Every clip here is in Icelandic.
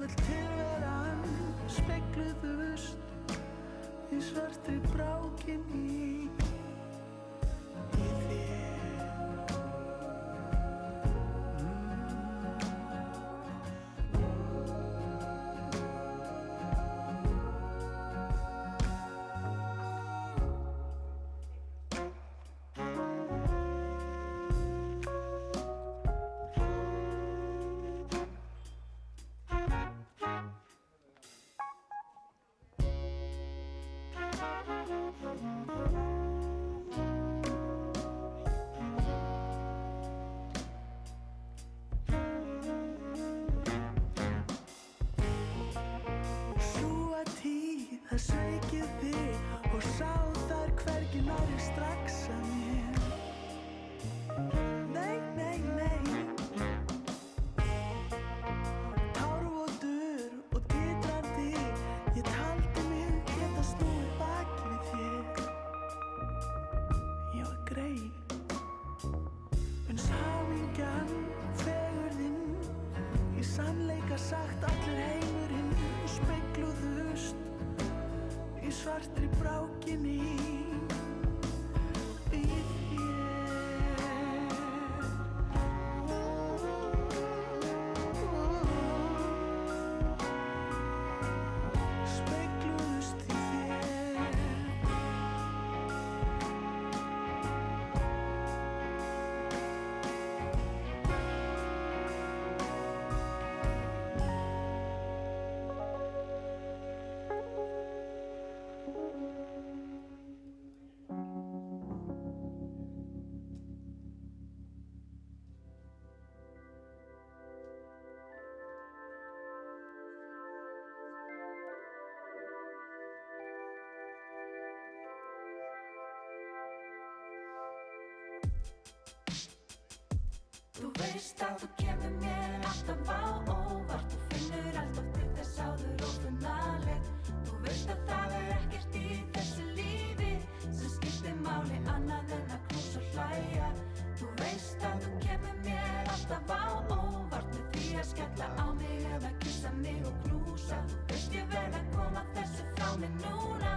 öll tilveran spegluðust í svartri brákinni í þér. Það sveikið þig og sá þar hvergi nærri strax að mér. Nei, nei, nei. Tárvotur og titrandi, ég taldi mig geta snúið baki við þér. Ég var greið, uns hamingjan, fegurðinn, í sannleika sagt allur heimurinn spegluðust í svartri brákinni í þér. Spegluðust í þér. Þú veist að þú kemur mér alltaf á óvart. Þú finnur alltaf til þess áður ófunnalegt. Þú veist að það ekkert í þessu lífi sem skiptir máli annað en að knúsa og hlæja. Þú veist að þú kemur mér alltaf á óvart með því að skella á mig eða kyssa mig og knúsa. Þú veist ég verð að koma þessu frá mig núna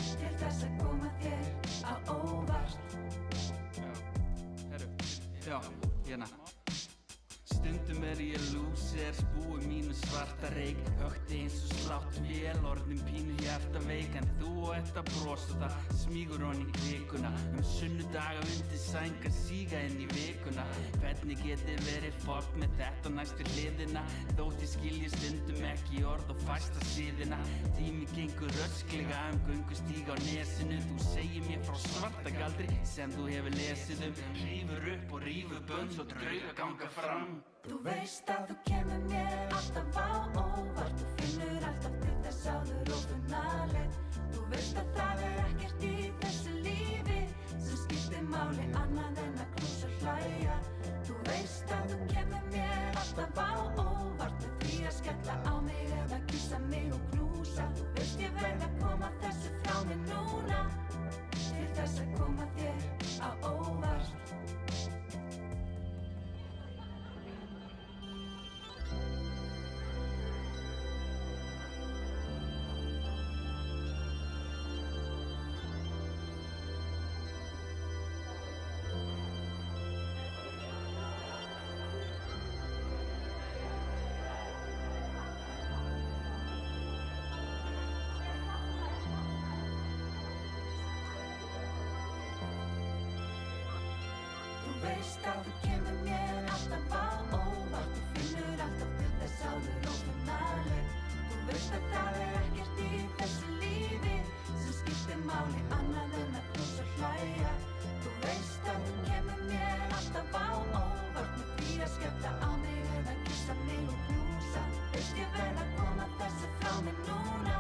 til þess að koma þér á óvart. Já, hérna. Stundum ég lúser, spúi mínu svarta reik. Högti eins og slátt vél, orðin pínu hjartaveik. En þú ert að brosa, það smýgur honni í kvikuna. Sunnudaga undir sæng að síga inn í vikuna. Hvernig geti verið fólk með þetta næstu hliðina? Þótt ég skilji stundum ekki orð og fæsta síðina. Tími gengur rösklega göngustíg á nesinu. Þú segir mér frá svartagaldri sem þú hefur lesið Rífur upp og rífur bönd svo drauga ganga fram. Þú veist að þú kemur mér alltaf á óvart. Þú finnur alltaf til þess áður ófunnalegt. Þú veist að það ekkert í þessu lífi sem skiptir máli annað en að knúsa og hlæja. Þú veist að þú kemur mér alltaf á óvart með því að skella á mig eða kyssa mig og knúsa. Þú veist ég verð að koma þessu frá mig núna til þess að koma þér á óvart. Þú veist að þú kemur mér alltaf á óvart. Þú finnur alltaf til þess áður ófunnalegt. Þú veist að það ekkert í þessu lífi sem skiptir máli annað en að knúsa og hlæja. Þú veist að þú kemur mér alltaf á óvart með því að skella á mig eða kyssa mig og knúsa. Þú veist ég verð að koma þessu frá mig núna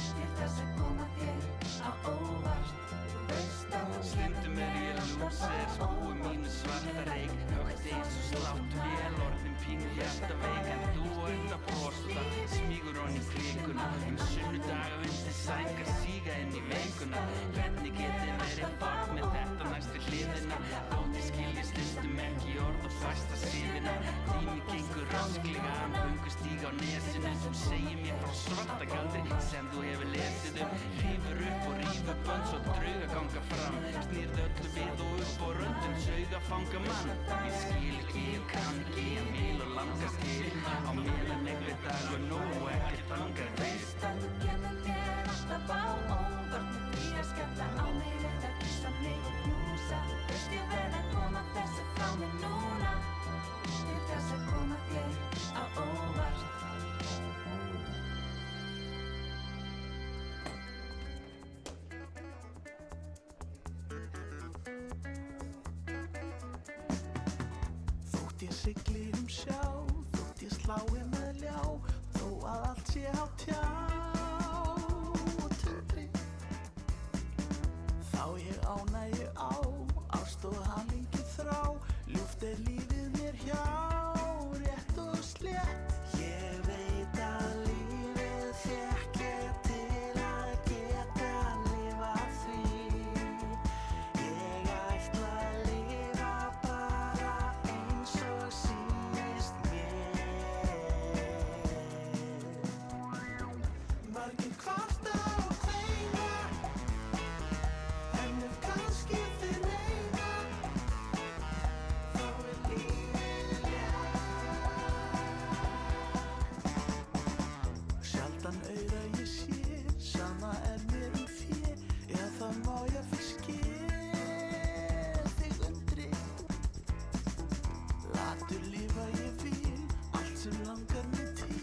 til þess að koma þér á óvart. Þú veist að þú kemur mér alltaf á óvart. Mínu svarta reik, högti eins og slátt vél, orðin pínu hjartaveik. En þú ert að brosa, það smýgur honni í kvikuna. Sunnudaga undir sæng að síga inn í vikuna. gæsuna. Hvernig geti verið fólk með þetta næst við hliðina? Þótt ég skilji stundum ekki orð og fæsta síðina. Tími gengur rasklega, hann bungu stíg á nesinu. Þú segir mér frá svarta galdri sem þú hefur lesið Rífur upp og rífur bönd svo drauga ganga fram. Snýrð öllu við og upp og röndum sauga fanga mann. Ég skil ekki, ég kann ekki, ég vil og langa skil. Á meðan einhver dag og nóg ekkert langar Veist að þú kemur mér alltaf á óvart með því að skella á mig eða kyssa mig og knúsa. Veist ég verð að koma þessu frá mig núna til þess að koma þér á óvart. Þótt ég sigli sjá, þótt ég slái með ljá, þó að allt sé á tjá og tundri. Þá ég ánægju á, ást og hamingju þrá, ljúft lífið mér hjá, rétt og slétt. Ég veit að lífið fékk ég til að geta lifað því. Ég ætla að lifa bara eins og sýnist mér. Margir kvarta og kveina, en ef kannski þeir reyna, þá lífið létt. Sjaldan auga ég sé, sama mér fé, eða það má ég fiske þig undri. Latur lifa ég vil, allt sem langar mig til,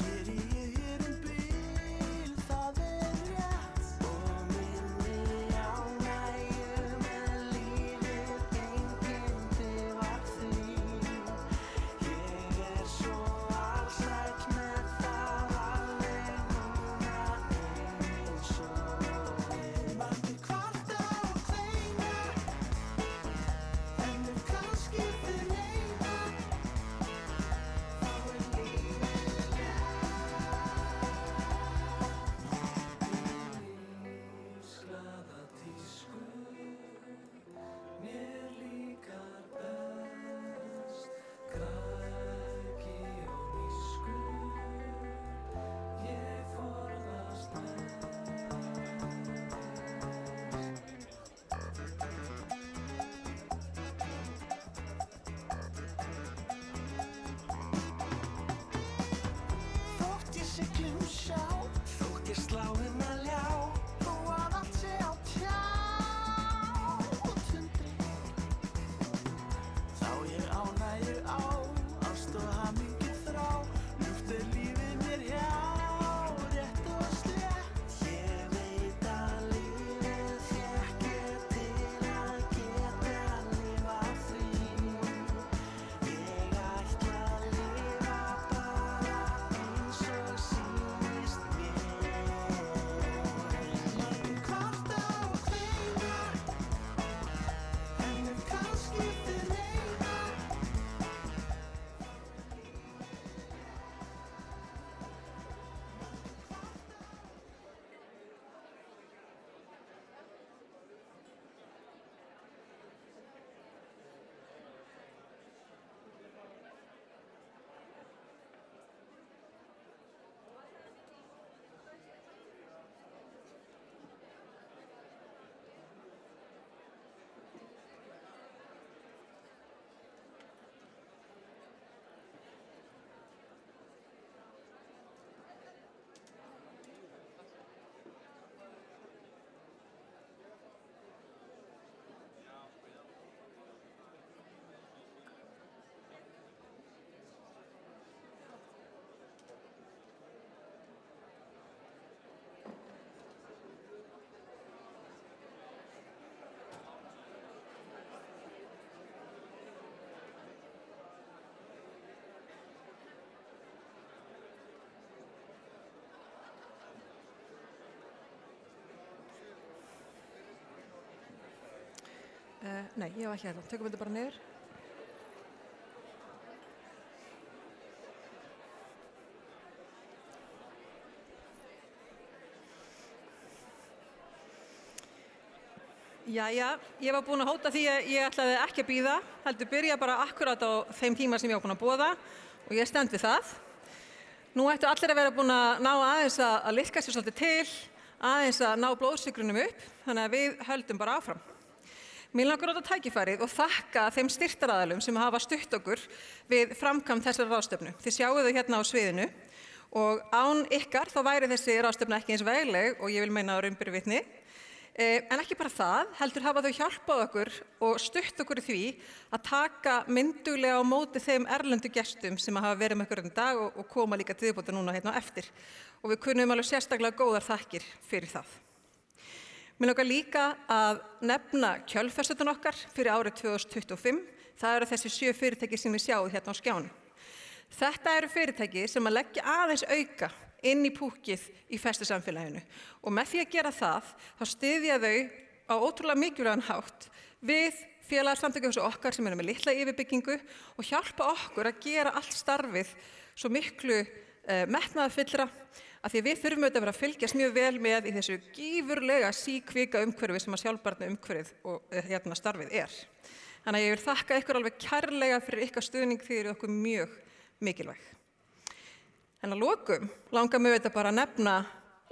geri ég hér bil, það rétt. Og minni ánægju með lífið, enginn tifar því. Ég svo alsæll með það alveg núna eins og er. Margir kvarta og kveina, en ef kannski þeir reyna, þá lífið létt. Lífsglaða tísku, mér líkar best, græðgi og nísku, ég forðast mest. Þótt ég sigli sjá, þótt ég slái með ljá, þó að allt sé á tjá og tundri. Þá ég ánægju á, ást og hamingju þrá, ljúft lífið mér hjá, rétt og slétt. Ég veit að lífið fékk ég til að geta lifað því. Ég ætla að lifa bara eins og sýnist mér. Margir kvarta og kveina, en ef kannski þeir reyna, Nei, ég var ekki hérna. Tökum þetta bara niður. Jæja, ég var búin að hóta því að ég ætlaði ekki að bíða, heldur byrja bara akkurat á þeim tíma sem ég var búin að boða og ég stend við það. Nú ættu allir að vera búin að ná aðeins að liðka sér svolítið til, aðeins að ná blóðsykrunum upp, þannig að við höldum bara áfram. Mér langar á þetta tækifærið og þakka þeim styrktaraðilum sem hafa stutt okkur við framkvæmd þessar ráðstefnu. Þið sjáu þau hérna á sviðinu og án ykkar þá væri þessi ráðstefna ekki eins vegleg og ég vil meina raun ber vitni. En ekki bara það, heldur hafa þau hjálpað okkur og stutt okkur í því að taka mynduglega á móti þeim erlendu gestum sem hafa verið með okkur í dag og koma líka til viðbótar núna hérna á eftir. Og við kunnum alveg sérstaklega góðar þakkir fyrir það. Mér langar líka að nefna kjölfestuna okkar fyrir árið 2025. Það eru þessi 7 fyrirtæki sem við sjáum hérna á skjánum. Þetta eru fyrirtæki sem að leggja aðeins auka inn í púkkið í festusamfélaginu og með því að gera það, þá styðja þau á ótrúlega mikilvægan hátt við félagasamtök eins og okkar sem eru með litla yfirbyggingu og hjálpa okkur að gera allt starfið svo miklu metnaðarfyllra af því að við þurfum auðvitað að vera að fylgjast mjög vel með í þessu gífurlega síkvika umhverfi sem að sjálfbærni umhverfið og starfið er. Þannig að ég vil þakka ykkur alveg kærlega fyrir ykkar stuðning því eru okkur mjög mikilvæg. En að lokum langar mig auðvitað bara að nefna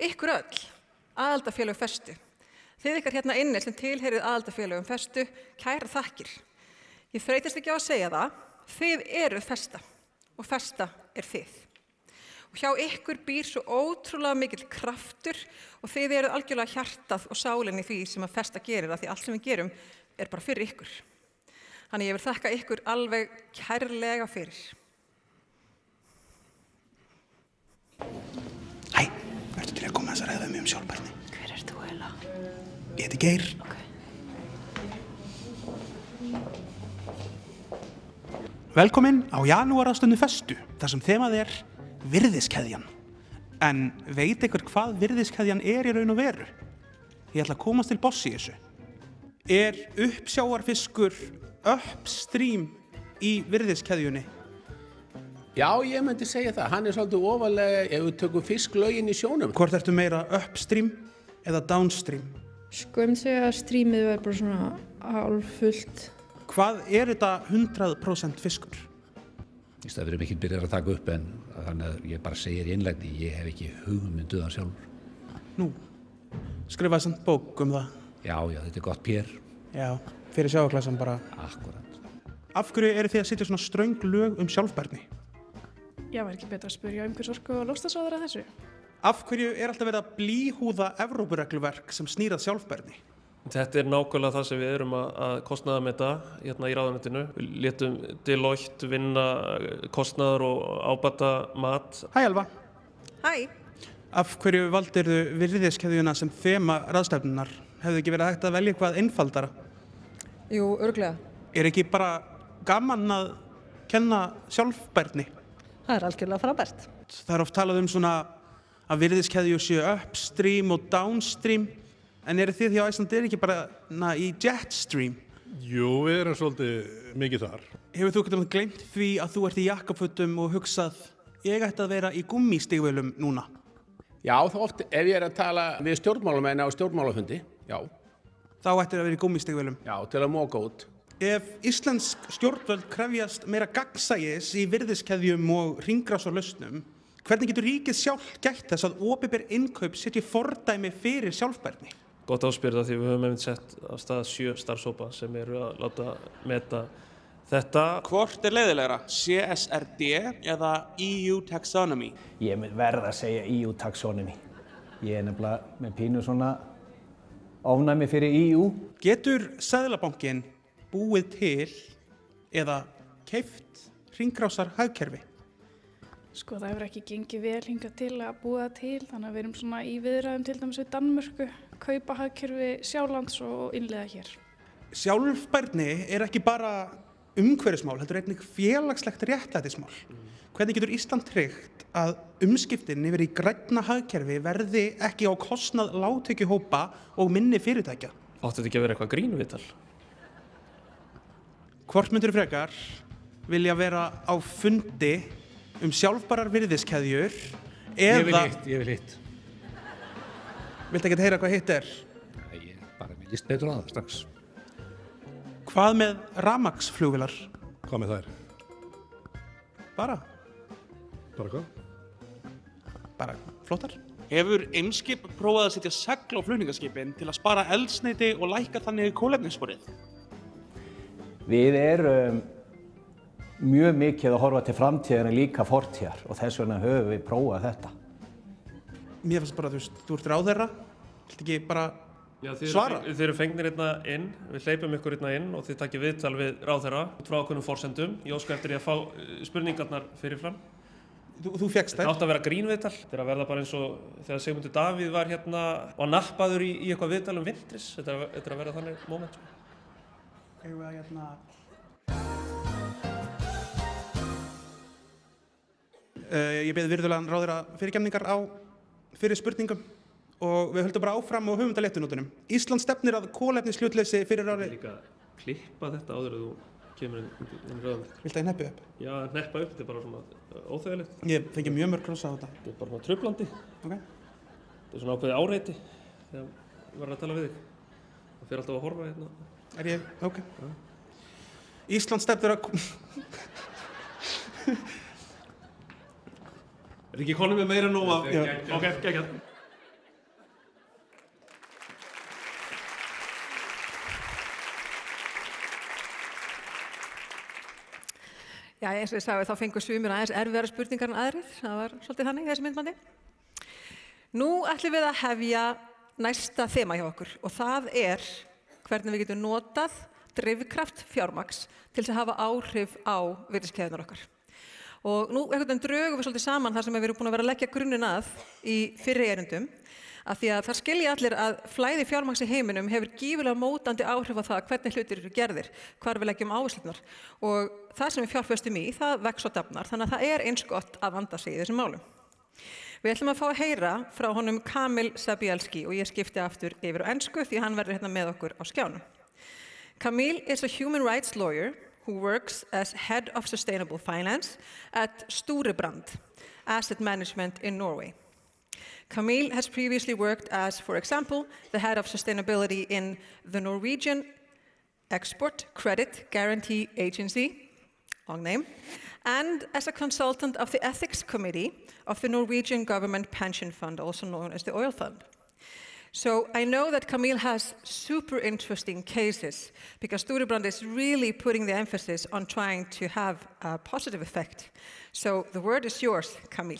ykkur öll, aðildafélög Festu. Þið ykkar hérna inni sem tilheyrið aðildafélögum Festu, kærar þakkir. Ég þreytist ekki á að segja það, þið eruð Festa og Festa er þið. Og hjá ykkur býr svo ótrúlega mikill kraftur og þið eruð algjörlega hjartað og sálinn í því sem að Festa gerir, af því allt sem við gerum er bara fyrir ykkur. Þannig ég vil þakka ykkur alveg kærlega fyrir. Hæ, verður til að koma þess að ræða mig sjálfbærni? Hver ert þú eiginlega? Ég heiti Geir. Velkomin á janúarráðstefnu Festu, þar sem þemað er virðiskeðjan. En veit einhver hvað virðiskeðjan er í raun og veru? Ég ætla að komast til botns í þessu. Er uppsjávarfiskur upstream í virðiskeðjunni? Já, ég myndi segja það. Hann er svolítið ofalega ef við tökum fisklögin í sjónum. Hvort ertu meira upstream eða downstream? Sko, ég myndi segja að strímið var bara svona hálffullt. Hvað er þetta 100% fiskur? Það verður ekki byrjað að taka upp en þannig að ég bara segir í innlegni, ég hef ekki hugmynduðan sjálfur. Nú, skrifaði samt bók það. Já, þetta er gott pér. Já, fyrir sjávarklassan bara. Akkurat. Af hverju eru þið að setja svona ströng lög sjálfbærni? Já, var ekki betra að spyrja umhverfis-orku og loftslagsráðherra þessu? Af hverju er alltaf verið að blýhúða Evrópuregluverk sem snýr að sjálfbærni? Þetta er nákvæmlega það sem við erum að kostnaðarmeta hérna í ráðuneytinu. Við létum Deloitte vinna kostnaðar og ábata mat. Hæ Elva. Hæ. Af hverju valdirðu virðiskeðjuna sem þema ráðstefnunnar? Hefðu ekki verið hægt að velja eitthvað einfaldara? Jú, örugglega. Er ekki bara gaman að kenna sjálfbærni? Það er algjörlega frábært. Það er oft talað svona að virðiskeðjur séu upstream og downstream. En eru þið hjá Icelandair ekki bara í jetstream? Jú, við erum svolítið mikið þar. Hefur þú getur gleymt því að þú ert í jakkafutum og hugsað, ég ætti að vera í gúmmístígvélum núna? Já, þá oft ef ég er að tala við stjórnmálamenn á stjórnmálafundi, já. Þá ættir að vera í gúmmístígvélum? Já, til að móka út. Ef íslensk stjórnvöld krefjast meira gagnsæis í virðiskeðjum og hringrásarlausnum, hvernig getur ríkið sjálf gætt þess að opinber innkaup setji fordæmi fyrir sjálfbærni? Gott áspyrða því við höfum einmitt sett af stað 7 starfshópa sem eru að láta meta þetta. Hvort er leiðilegra, CSRD eða EU Taxonomy? Ég verð að segja EU Taxonomy. Ég er nefnilega með pínu svona ofnæmi fyrir EU. Getur Seðlabankinn búið til eða keypt hringrásarhagkerfi? Sko, það hefur ekki gengið vel hingað til að búa það til, þannig að við erum svona í viðræðum til dæmis við Danmörku, kaupa hagkerfi Sjálands og innleiða hér. Sjálfbærni er ekki bara umhverfismál, heldur einnig félagslegt réttlætismál. Hvernig getur Ísland tryggt að umskiptin yfir í grænna hagkerfi verði ekki á kostnað lágtekjuhópa og minni fyrirtækja? Átti þetta ekki að vera eitthvað grínvital? Hvort myndir frekar vilja vera á fundi sjálfbærar virðiskeðjur eða... Ég vil hitt. Viltu ekki heyra hvað hitt er? Ég bara minn. líst betur á það strax. Hvað með rafmagnsflugvélar? Hvað með þær? Bara hvað? Bara flottar. Hefur Eimskip prófað að setja segl á flutningaskipin til að spara eldsneyti og lækka þannig kolefnissporið? Við erum mjög mikið að horfa til framtíðar en líka fortíðar og þess vegna höfum við prófað þetta. Mér finnst bara, þú ert ráðherra, viltu ekki bara svara? Þið eru fengnir hérna inn, við hleypum ykkur hérna inn og þið takkir viðtal við ráðherra út frá ákveðnum forsendum. Ég óska eftir að fá spurningarnar fyrirfram. Þú fékkst þær? Þetta átti að vera grínviðtal. Þetta er að verða bara eins og þegar Sigmundur Davíð var hérna og nappaður í eitthvað viðtal Wintris. Þetta er að verða þannig moment. Ég beði virðulegan ráðherra fyrirgefningar á fyrir spurningum og við höldum bara áfram á höfundaléttunótunum. Ísland stefnir að kolefnishlutleysi fyrir árið. Líka klippa þetta áður að þú kemur inn í ráðuneytið. Viltu að ég hneppi upp? Já, hneppa upp, þetta er bara svona óþægilegt. Ég fengi mjög mörg hross á þetta. Þetta er bara svona truflandi. Ok. Þetta er svona ákveðið áreiti þegar verður að tala við þig. Það fer alltaf að horfa hérna. Er ég? Ok. Ja. Ísland stefnir að... Er ekki konum með meira nú að... Ok, geggjað. Já, eins og ég sagði, þá fengur sumir aðeins erfiðara spurningar en aðrir. Það var svolítið þannig í þessi myndbandi. Nú ætlum við að hefja næsta þema hjá okkur og það er hvernig við getum notað drifkraft fjármagns til þess að hafa áhrif á virðiskeðjunar okkar. Og nú drögum við svolítið saman þar sem við erum búin að vera að leggja grunninn að í fyrri erindum, af því að það skilja allir að flæði fjármagns í heiminum hefur gífurlega mótandi áhrif á það hvernig hlutir eru gerðir, hvar við leggjum áherslunar. Og það sem við fjárfestum í, það vex og dafnar, þannig að það er eins gott að vanda sig í þessum málum. Við ætlum að fá að heyra frá honum Kamil Zabielski og ég skipti aftur yfir á ensku því hann verður hérna með okkur á skjánum. Kamil is a human rights lawyer who works as head of sustainable finance at Storebrand Asset Management in Norway. Kamil has previously worked as, for example, the head of sustainability in the Norwegian Export Credit Guarantee Agency, long name, and as a consultant of the Ethics Committee of the Norwegian Government Pension Fund, also known as the Oil Fund. So I know that Kamil has super interesting cases because Storebrand is really putting the emphasis on trying to have a positive effect. So the word is yours, Kamil.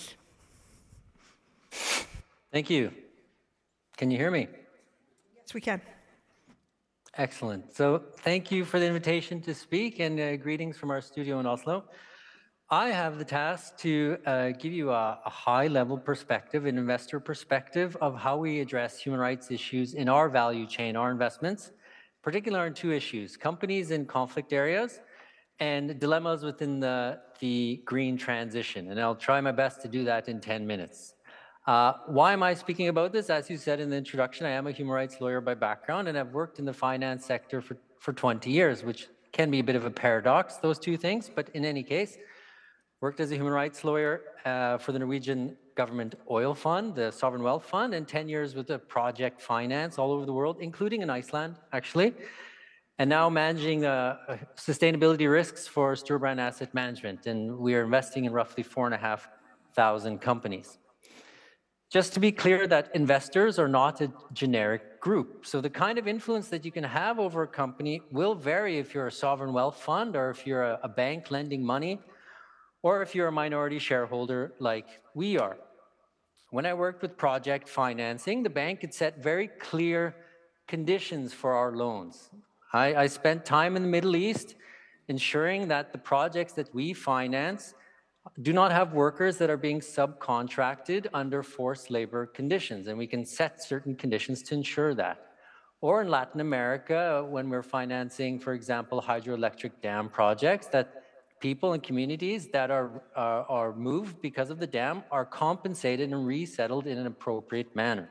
Thank you. Can you hear me? Yes, we can. Excellent. So thank you for the invitation to speak and greetings from our studio in Oslo. I have the task to give you a high-level perspective, an investor perspective of how we address human rights issues in our value chain, our investments, particularly on two issues, companies in conflict areas and dilemmas within the green transition. And I'll try my best to do that in 10 minutes. Why am I speaking about this? As you said in the introduction, I am a human rights lawyer by background, and I've worked in the finance sector for 20 years, which can be a bit of a paradox, those two things. But in any case, worked as a human rights lawyer for the Norwegian Government Oil Fund, the Sovereign Wealth Fund, and 10 years with the project finance all over the world, including in Iceland, actually. And now managing sustainability risks for Storebrand Asset Management. And we are investing in roughly 4,500 companies. Just to be clear that investors are not a generic group. So the kind of influence that you can have over a company will vary if you're a sovereign wealth fund or if you're a bank lending money or if you're a minority shareholder like we are. When I worked with project financing, the bank had set very clear conditions for our loans. I spent time in the Middle East ensuring that the projects that we finance do not have workers that are being subcontracted under forced labor conditions, and we can set certain conditions to ensure that. Or in Latin America, when we're financing, for example, hydroelectric dam projects, that people and communities that are moved because of the dam are compensated and resettled in an appropriate manner.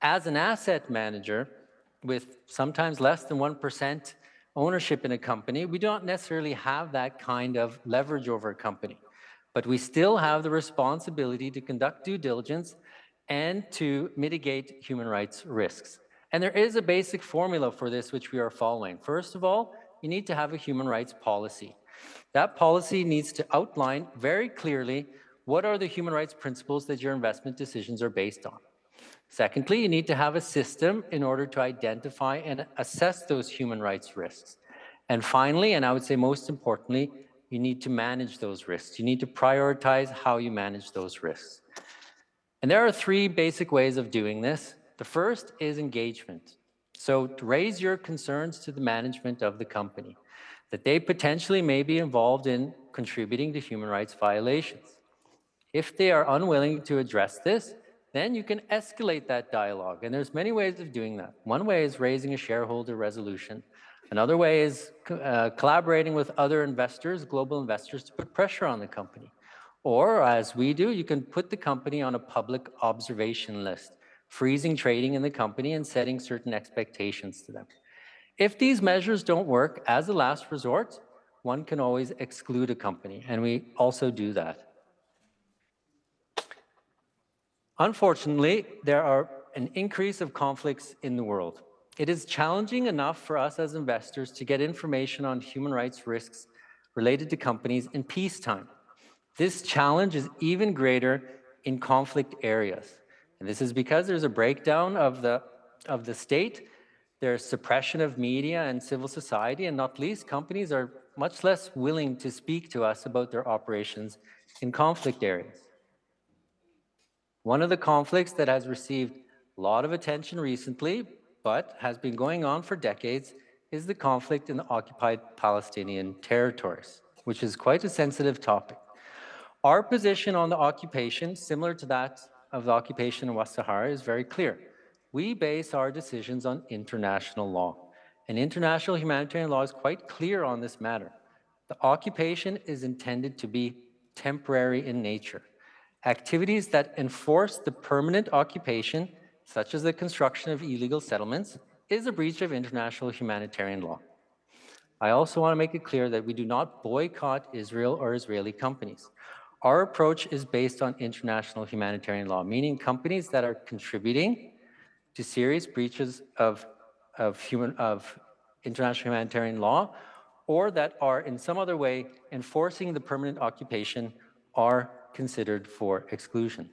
As an asset manager, with sometimes less than 1% ownership in a company, we don't necessarily have that kind of leverage over a company. But we still have the responsibility to conduct due diligence and to mitigate human rights risks. And there is a basic formula for this which we are following. First of all, you need to have a human rights policy. That policy needs to outline very clearly what are the human rights principles that your investment decisions are based on. Secondly, you need to have a system in order to identify and assess those human rights risks. And finally, and I would say most importantly, you need to manage those risks. You need to prioritize how you manage those risks. And there are three basic ways of doing this. The first is engagement. So to raise your concerns to the management of the company, that they potentially may be involved in contributing to human rights violations. If they are unwilling to address this, then you can escalate that dialogue. And there's many ways of doing that. One way is raising a shareholder resolution. Another way is collaborating with other investors, global investors, to put pressure on the company. Or, as we do, you can put the company on a public observation list, freezing trading in the company and setting certain expectations to them. If these measures don't work, as a last resort, one can always exclude a company, and we also do that. Unfortunately, there are an increase of conflicts in the world. It is challenging enough for us as investors to get information on human rights risks related to companies in peacetime. This challenge is even greater in conflict areas. And this is because there's a breakdown of the state, there's suppression of media and civil society, and not least, companies are much less willing to speak to us about their operations in conflict areas. One of the conflicts that has received a lot of attention recently, but has been going on for decades, is the conflict in the occupied Palestinian territories, which is quite a sensitive topic. Our position on the occupation, similar to that of the occupation in West Sahara, is very clear. We base our decisions on international law, and international humanitarian law is quite clear on this matter. The occupation is intended to be temporary in nature. Activities that enforce the permanent occupation, such as the construction of illegal settlements, is a breach of international humanitarian law. I also want to make it clear that we do not boycott Israel or Israeli companies. Our approach is based on international humanitarian law, meaning companies that are contributing to serious breaches of international humanitarian law, or that are in some other way enforcing the permanent occupation, are considered for exclusion.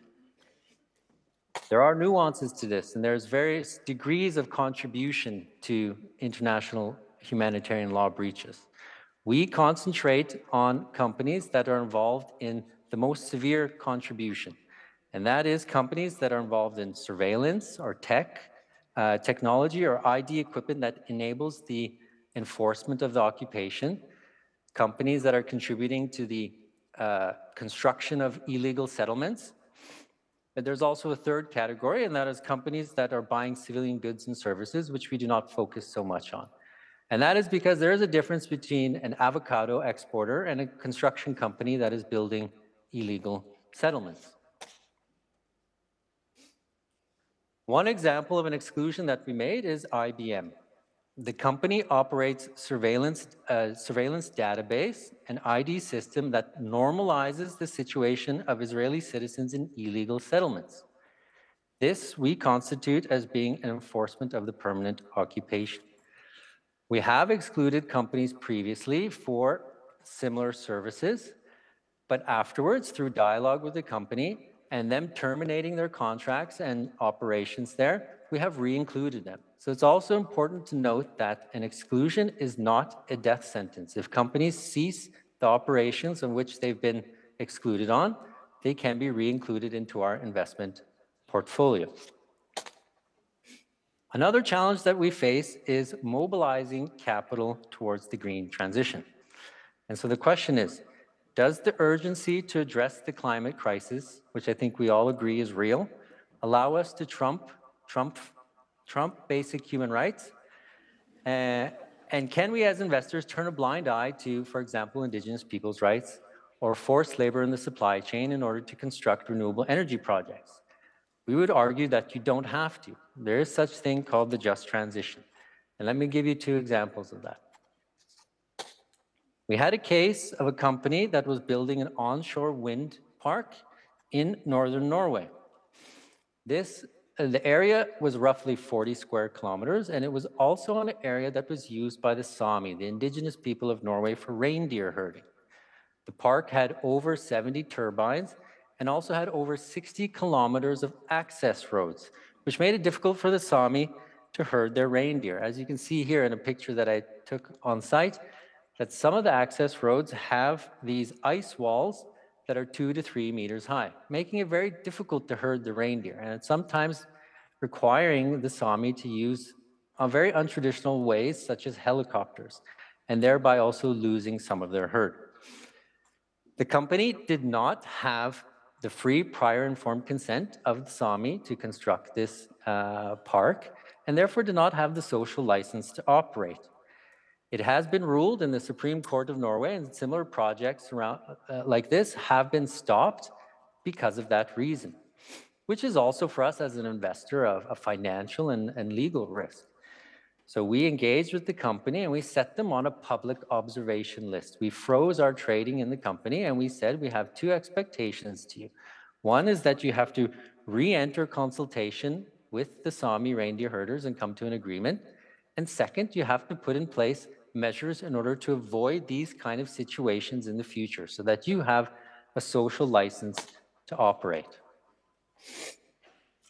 There are nuances to this, and there's various degrees of contribution to international humanitarian law breaches. We concentrate on companies that are involved in the most severe contribution, and that is companies that are involved in surveillance or technology or ID equipment that enables the enforcement of the occupation, companies that are contributing to the construction of illegal settlements. But there's also a third category, and that is companies that are buying civilian goods and services, which we do not focus so much on. And that is because there is a difference between an avocado exporter and a construction company that is building illegal settlements. One example of an exclusion that we made is IBM. The company operates surveillance database and ID system that normalizes the situation of Israeli citizens in illegal settlements. This we constitute as being an enforcement of the permanent occupation. We have excluded companies previously for similar services, but afterwards, through dialogue with the company and them terminating their contracts and operations there, we have re-included them. So it's also important to note that an exclusion is not a death sentence. If companies cease the operations on which they've been excluded on, they can be re-included into our investment portfolio. Another challenge that we face is mobilizing capital towards the green transition. And so the question is, does the urgency to address the climate crisis, which I think we all agree is real, allow us to trump basic human rights? And can we as investors turn a blind eye to, for example, Indigenous people's rights or forced labor in the supply chain in order to construct renewable energy projects? We would argue that you don't have to. There is such thing called the just transition. And let me give you two examples of that. We had a case of a company that was building an onshore wind park in northern Norway. This the area was roughly 40 square kilometers, and it was also an area that was used by the Sami, the indigenous people of Norway, for reindeer herding. The park had over 70 turbines and also had over 60 kilometers of access roads, which made it difficult for the Sami to herd their reindeer. As you can see here in a picture that I took on site, that some of the access roads have these ice walls that are 2 to 3 meters high, making it very difficult to herd the reindeer, and it's sometimes requiring the Sami to use very untraditional ways, such as helicopters, and thereby also losing some of their herd. The company did not have the free prior informed consent of the Sami to construct this park, and therefore did not have the social license to operate. It has been ruled in the Supreme Court of Norway, and similar projects around, like this have been stopped because of that reason, which is also for us as an investor a financial and legal risk. So we engaged with the company and we set them on a public observation list. We froze our trading in the company and we said we have 2 expectations to you. One is that you have to re-enter consultation with the Sami reindeer herders and come to an agreement. And second, you have to put in place measures in order to avoid these kind of situations in the future so that you have a social license to operate.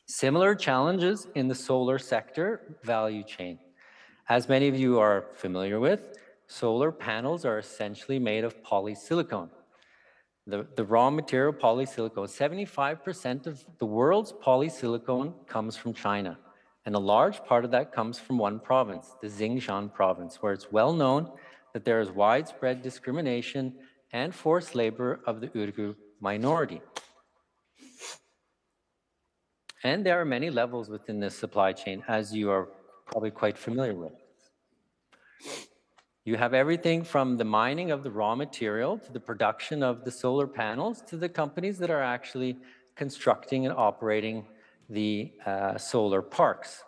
Similar challenges in the solar sector value chain. As many of you are familiar with, solar panels are essentially made of polysilicon. The raw material polysilicon, 75% of the world's polysilicon comes from China. And a large part of that comes from one province, the Xinjiang province, where it's well known that there is widespread discrimination and forced labor of the Uyghur minority. And there are many levels within this supply chain, as you are probably quite familiar with. You have everything from the mining of the raw material to the production of the solar panels to the companies that are actually constructing and operating the solar parks.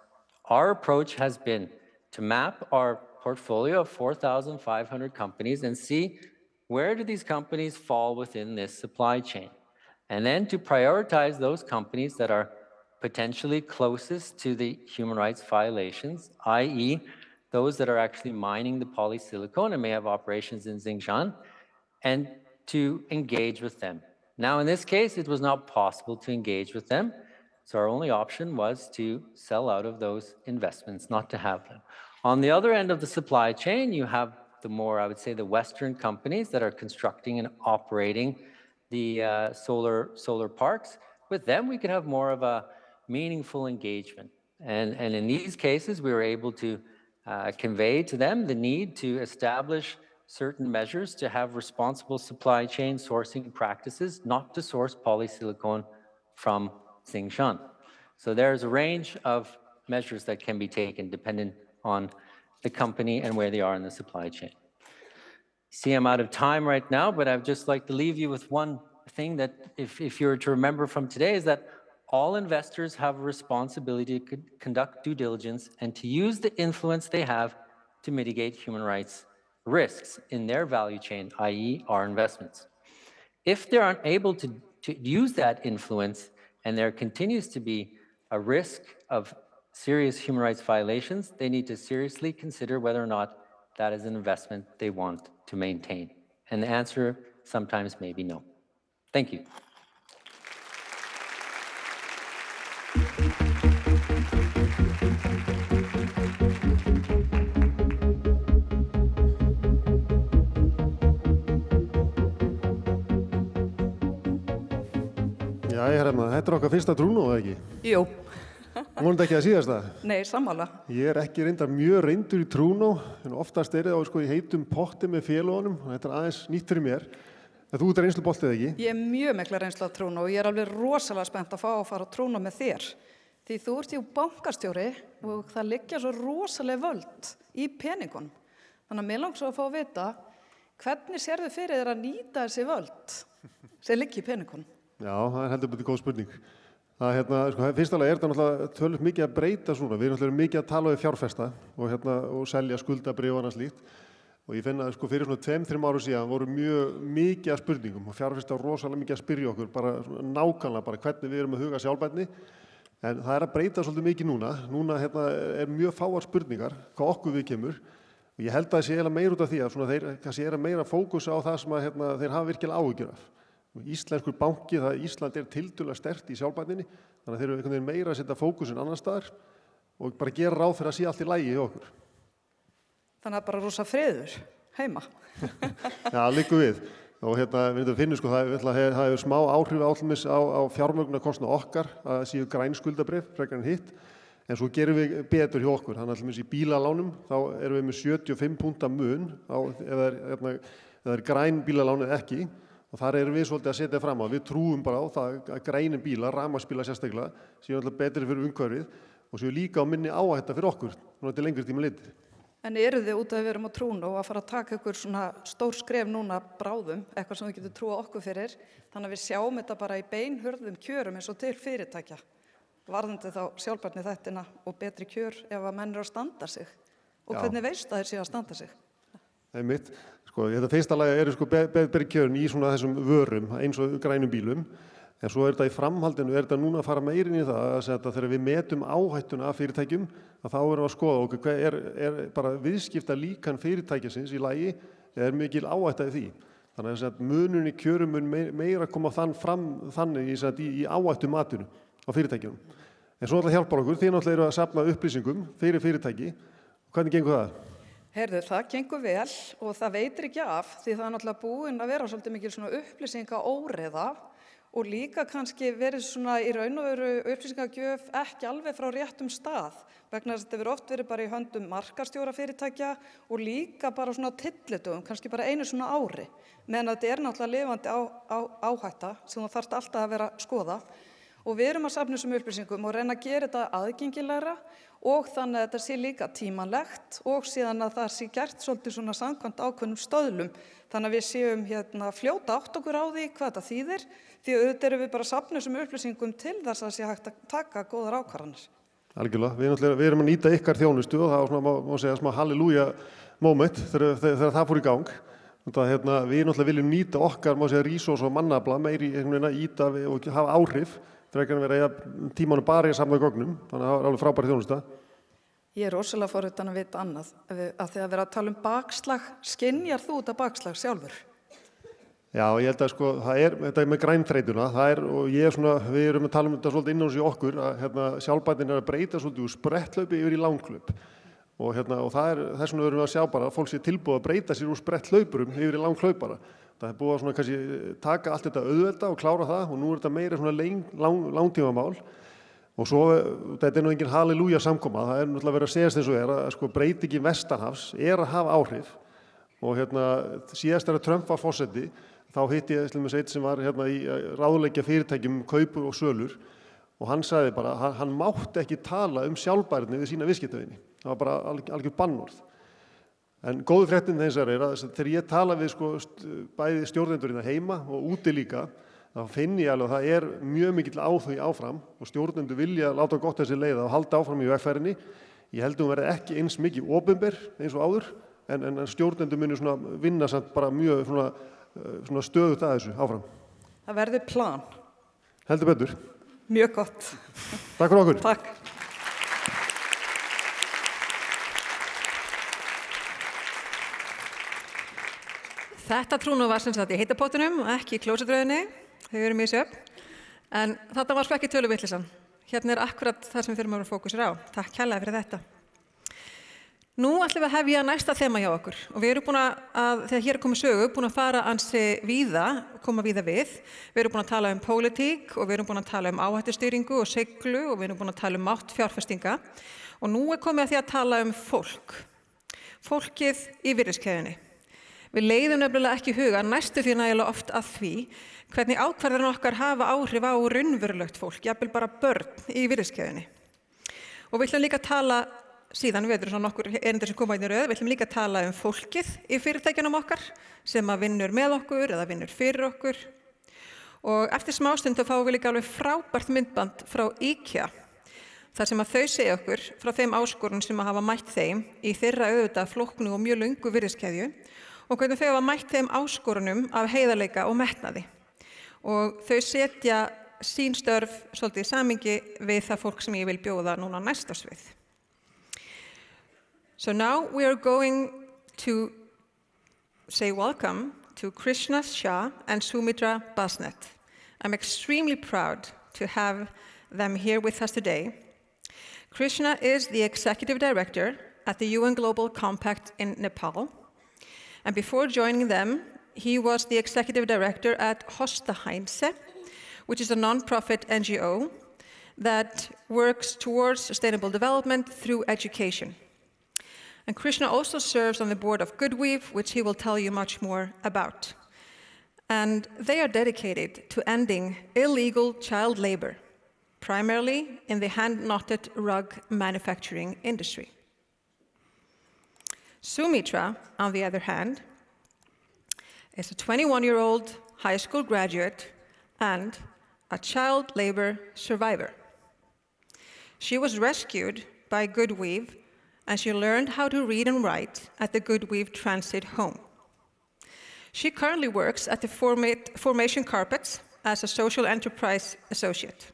Our approach has been to map our portfolio of 4,500 companies and see where do these companies fall within this supply chain, and then to prioritize those companies that are potentially closest to the human rights violations, i.e. those that are actually mining the polysilicon and may have operations in Xinjiang, and to engage with them. Now, in this case, it was not possible to engage with them, so our only option was to sell out of those investments, not to have them. On the other end of the supply chain, you have the more, I would say, the Western companies that are constructing and operating the solar parks. With them, we could have more of a meaningful engagement. And in these cases, we were able to convey to them the need to establish certain measures to have responsible supply chain sourcing practices, not to source polysilicon from Xinjiang. So there's a range of measures that can be taken depending on the company and where they are in the supply chain. See, I'm out of time right now, but I'd just like to leave you with one thing that if you were to remember from today is that all investors have a responsibility to conduct due diligence and to use the influence they have to mitigate human rights risks in their value chain, i.e. our investments. If they're unable to use that influence and there continues to be a risk of serious human rights violations, they need to seriously consider whether or not that is an investment they want to maintain. And the answer sometimes may be no. Thank you. Jæja, Hrefna, þetta okkar fyrsta trúnó, eða ekki? Jú. Vonandi ekki að síðasta? Nei, sammála. Ég ekki reyndar mjög reyndur í trúnó, en oftast það í heitum potti með félagunum, og þetta aðeins nýtt fyrir mér. En þú reynslu boltið, ekki? Ég mjög mikla reynslu á trúnó og ég alveg rosalega spennt að fá að fara á trúnó með þér. Því þú ert jú bankastjóri og það liggja svo rosalega völd í peningunum. Þannig að mér langt svo að fá að vita, hvernig sérðu fyrir þér að nýta þessi völd sem liggja í peningunum? Já, það heldur betið góð spurning. Fyrst alveg þetta náttúrulega tölvöld mikið að breyta svona. Við erum mikið að tala við fjárfesta og selja skuldabréf og annað slíkt. Og ég finna að fyrir svona 2-3 árum síðan voru mjög mikið að spurningum og fjárfesta rosalega mikið að spyrja okkur bara nákvæmlega hvernig við erum að huga sjálfbærni, En það að breyta svolítið mikið núna. Núna mjög fáar spurningar hvað okkur við kemur. Og ég held að það sé eiginlega meira út af því að þeir kannski meira fókusa á það sem að þeir hafa virkilega áhyggjur af. Íslenskur banki, Ísland tiltölulega sterkt í sjálfbærninni, þannig að þeir eru einhvern veginn meira að setja fókusin annar staðar og bara gera ráð fyrir að sé allt í lagi hjá okkur. Þannig að bara rosa friður heima. Já, liggur við. Og við finnum það hefur smá áhrif á fjármögnunarkostnað okkar að séu græn skuldabréf frekar en hitt, en svo gerum við betur hjá okkur. Þannig að í bílalánum þá erum við með 75 púnta mun ef það er græn bílalán eða ekki, og þar erum við svolítið að setja fram að við trúum bara á það að grænir bílar, rafmagnsbílar sérstaklega, séu alltaf betri fyrir umhverfið og séu líka á minni áhætta fyrir okkur til lengri tíma litið. En eru þið út af að við erum á Trúnó að fara að taka ykkur svona stór skref núna bráðum, eitthvað sem við getum trúa okkur fyrir, þannig að við sjáum þetta bara í beinhörðum kjörum eins og til fyrirtækja, varðandi þá sjálfbærni þættina og betri kjör ef að menn eru að standa sig. Og hvernig veist að þeir séu að standa sig? Einmitt. Þetta fyrsta lagi eru betri kjörin í svona þessum vörum eins og grænum bílum, en svo þetta í framhaldinu þetta núna að fara meira inn í það að þegar við metum áhættuna af fyrirtækjum að þá erum við að skoða okkur hvað er bara viðskipta líkan fyrirtækjasins í lagi eða mikil áhætta í því. Þannig að munurinn í kjörum mun meira koma þannig í áhættu matinu á fyrirtækjunum. En svo ætla að hjálpa okkur, þið náttúrulega eru að safna upplýsingum fyrir fyrirtæki. Hvernig gengur það? Heyrðu, það gengur vel og það veitir ekki af því það er náttúrulega búin að vera svolítið mikil svona upplýsingaóreiða og líka kannski verið svona í raun og veru upplýsingagjöf ekki alveg frá réttum stað vegna þess að þetta hefur oft verið bara í höndum markastjóra fyrirtækja og líka bara svona tillitugum, kannski bara einu svona ári, meðan þetta er náttúrulega lifandi áhætta sem þú þarft alltaf að vera að skoða og við erum að safna þessum upplýsingum og reyna að gera þetta aðgengilegra og þannig að þetta sé líka tímanlegt og síðan að það sé gert svolítið svona samkvæmt ákveðnum stöðlum þannig að við séum fljóta átt okkur á því hvað þetta þýðir því auðvitað erum við bara að safna þessum upplýsingum til þess að sé hægt að taka góðar ákvarðanir. Algjörlega, við erum að nýta ykkar þjónustu og það var svona, má segja, smá halleluja moment þegar það fór í gang. Við náttúrulega viljum nýta okkar, má segja, resource og mannafla meiri íta og hafa áhrif frekar en vera tímanu bara í að safna gögnum, þannig að það er alveg frábæri þjónusta. Ég er rosalega forvitin að vita annað, að þegar vera að tala um bakslag, skynjar þú þetta bakslag sjálfur? Já, ég held að þetta með grænþreytuna, og við erum að tala um þetta svolítið innan í okkur, að sjálfbærnin er að breyta svolítið úr spretthlaupi yfir í langhlaup. Og þess vegna erum við að sjá bara að fólk sé tilbúið að breyta sér úr spretthlaupurum yfir í langhlaupara. Það er búið að kannski taka allt þetta auðvelda og klára það og nú er þetta meira langtímamál. Og svo, þetta er nú engin halleluja samkoma, það er náttúrulega verið að segjast eins og að breytingin vestanhafs er að hafa áhrif. Og síðast þegar Trump var forseti, þá hitti ég eitt sem var í ráðleggja fyrirtækjum kaupur og sölur og hann sagði bara, hann mátti ekki tala um sjálfbærni við sína viðskiptavini. Það var bara algjör bannorð. En góðu fréttin þessar er að þegar ég tala við bæði stjórnendur heima og úti líka, þá finn ég alveg að það er mjög mikill áhugi áfram og stjórnendur vilja láta gott þessi leiða og halda áfram í vegferðinni. Ég held að hún verði ekki eins mikið opinber eins og áður, en stjórnendur muni vinna samt bara mjög stöðugt að þessu áfram. Það verður plan. Heldur betur. Mjög gott. Takk fyrir okkur. Takk. Þetta Trúnó var sem sagt í heitapottunum og ekki í klósetröðinni, þau eru mjög söp. En þetta var ekki töluvitlisan. Hérna er akkurat það sem við þurfum að vera fókusir á. Takk kærlega fyrir þetta. Nú ætlum við að hefja næsta þema hjá okkur og við erum búin að, þegar hér er komið sögu, búin að fara ansi víða, koma víða við. Við erum búin að tala um pólitík og við erum búin að tala um áhættustýringu og seiglu og við erum búin að tala um mátt fjárfestinga og nú er komið að því að tala um fólk. Fólkið í virðiskeðjunni. Við leiðum nefnilega ekki huga næstu því nægilega oft að því hvernig ákvarðanir okkar hafa áhrif á raunverulegt fólk, jafnvel bara börn í virðiskeðjunni. Og við ætlum líka að tala síðan, við erum svona nokkur erindir sem koma inn í röð, við ætlum líka að tala um fólkið í fyrirtækjunum okkar sem að vinnur með okkur eða vinnur fyrir okkur. Og eftir smástund þá fáum við líka alveg frábært myndband frá IKEA, þar sem að þau segja okkur frá þeim áskorunum sem að hafa mætt þeim í þeirra auðvitað flóknu og mjög löngu virðiskeðju og hvernig þau hafa mætt þeim áskorunum af heiðarleika og metnaði. Og þau setja sín störf svolítið í samhengi við það fólk sem ég vil bjóða núna næsta svið. So now we are going to say welcome to Krishna Shah and Sumitra Basnet. I'm extremely proud to have them here with us today. Krishna is the executive director at the UN Global Compact in Nepal. And before joining them, he was the executive director at Hosta Heinze, which is a non-profit NGO that works towards sustainable development through education. And Krishna also serves on the board of Goodweave, which he will tell you much more about. And they are dedicated to ending illegal child labor, primarily in the hand-knotted rug manufacturing industry. Sumitra, on the other hand, is a 21-year-old high school graduate and a child labor survivor. She was rescued by Goodweave, and she learned how to read and write at the Goodweave Transit Home. She currently works at the Formation Carpets as a social enterprise associate.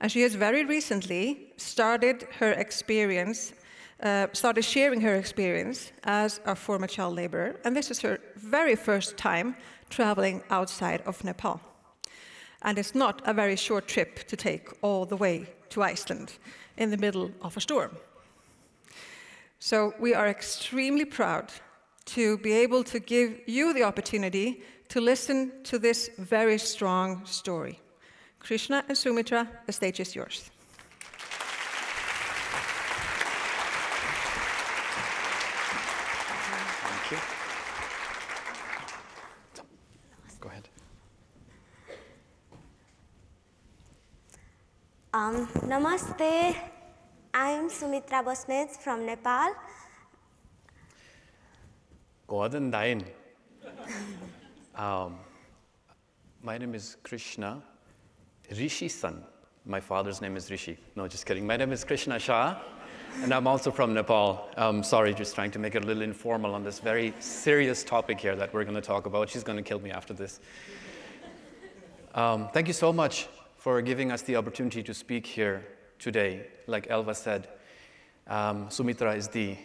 And she has very recently started sharing her experience as a former child laborer, and this is her very first time traveling outside of Nepal. And it's not a very short trip to take all the way to Iceland in the middle of a storm. So we are extremely proud to be able to give you the opportunity to listen to this very strong story. Krishna and Sumitra, the stage is yours. Thank you. Go ahead. Namaste. I am Sumitra Basnet from Nepal. Gordon Dain. My name is Krishna Rishi-san. My father's name is Rishi. No, just kidding. My name is Krishna Shah, and I'm also from Nepal. Sorry, just trying to make it a little informal on this very serious topic here that we're going to talk about. She's going to kill me after this. Thank you so much for giving us the opportunity to speak here today. Like Elva said, Sumitra is the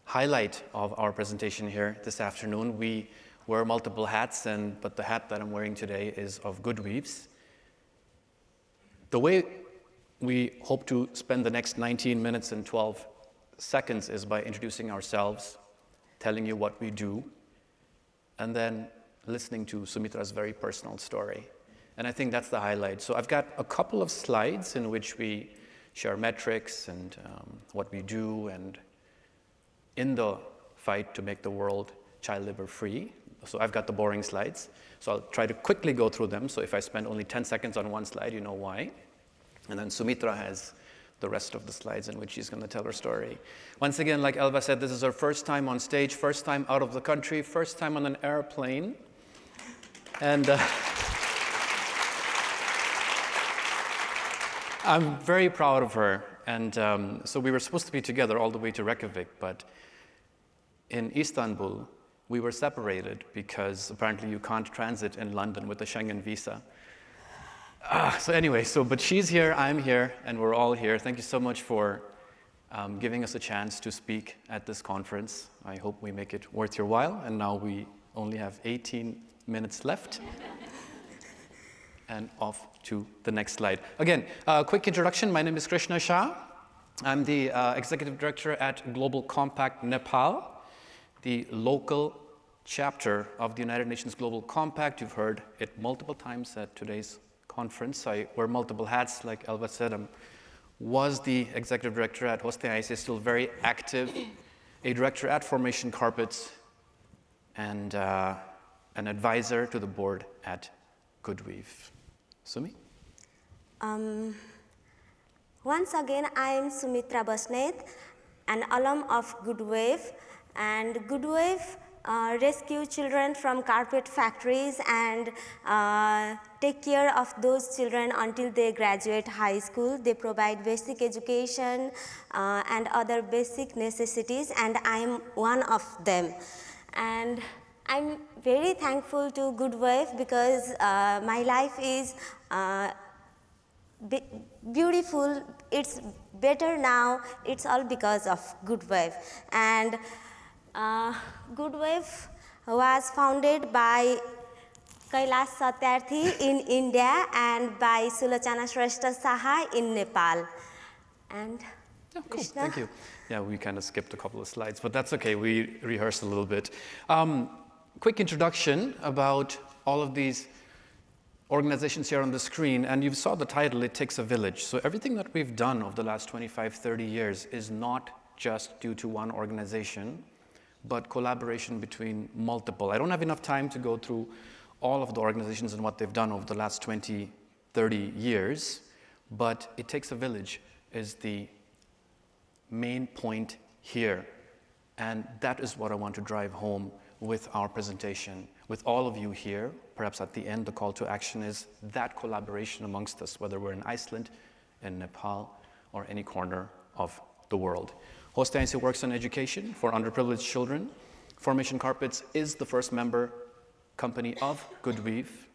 highlight of our presentation here this afternoon. We wear multiple hats, but the hat that I'm wearing today is of Goodweave's. The way we hope to spend the next 19 minutes and 12 seconds is by introducing ourselves, telling you what we do, and then listening to Sumitra's very personal story. And I think that's the highlight. So I've got a couple of slides in which we share metrics and what we do and in the fight to make the world child labor free. So I've got the boring slides. So I'll try to quickly go through them. So if I spend only 10 seconds on one slide, you know why. And then Sumitra has the rest of the slides in which she's going to tell her story. Once again, like Elva said, this is her first time on stage, first time out of the country, first time on an airplane. And I'm very proud of her. And so we were supposed to be together all the way to Reykjavik, but in Istanbul, we were separated because apparently you can't transit in London with a Schengen visa. So anyway, but she's here, I'm here, and we're all here. Thank you so much for giving us a chance to speak at this conference. I hope we make it worth your while. And now we only have 18 minutes left. And off to the next slide. Again, quick introduction. My name is Krishna Shah. I'm the executive director at Global Compact Nepal, the local chapter of the United Nations Global Compact. You've heard it multiple times at today's conference. I wear multiple hats, like Elva said. I was the executive director at Hosta Heinze, still very active, a director at Formation Carpets, and an advisor to the board at Goodweave. Sumi? Once again, I am Sumitra Basnet, an alum of Goodweave, and Goodweave rescue children from carpet factories and take care of those children until they graduate high school. They provide basic education and other basic necessities, and I am one of them. And I'm very thankful to Goodweave because my life is beautiful, it's better now, it's all because of Good Wave. And Good Wave was founded by Kailash Satyarthi in India and by Sulochana Shrestha Saha in Nepal. And cool. Krishna? Thank you. Yeah, we kind of skipped a couple of slides, but that's okay. We rehearsed a little bit. Quick introduction about all of these organizations here on the screen, and you saw the title, It Takes a Village. So everything that we've done over the last 25, 30 years is not just due to one organization, but collaboration between multiple. I don't have enough time to go through all of the organizations and what they've done over the last 20, 30 years, but It Takes a Village is the main point here. And that is what I want to drive home with our presentation. With all of you here, perhaps at the end, the call to action is that collaboration amongst us, whether we're in Iceland, in Nepal, or any corner of the world. Hoste works on education for underprivileged children. Formation Carpets is the first member company of Good Weave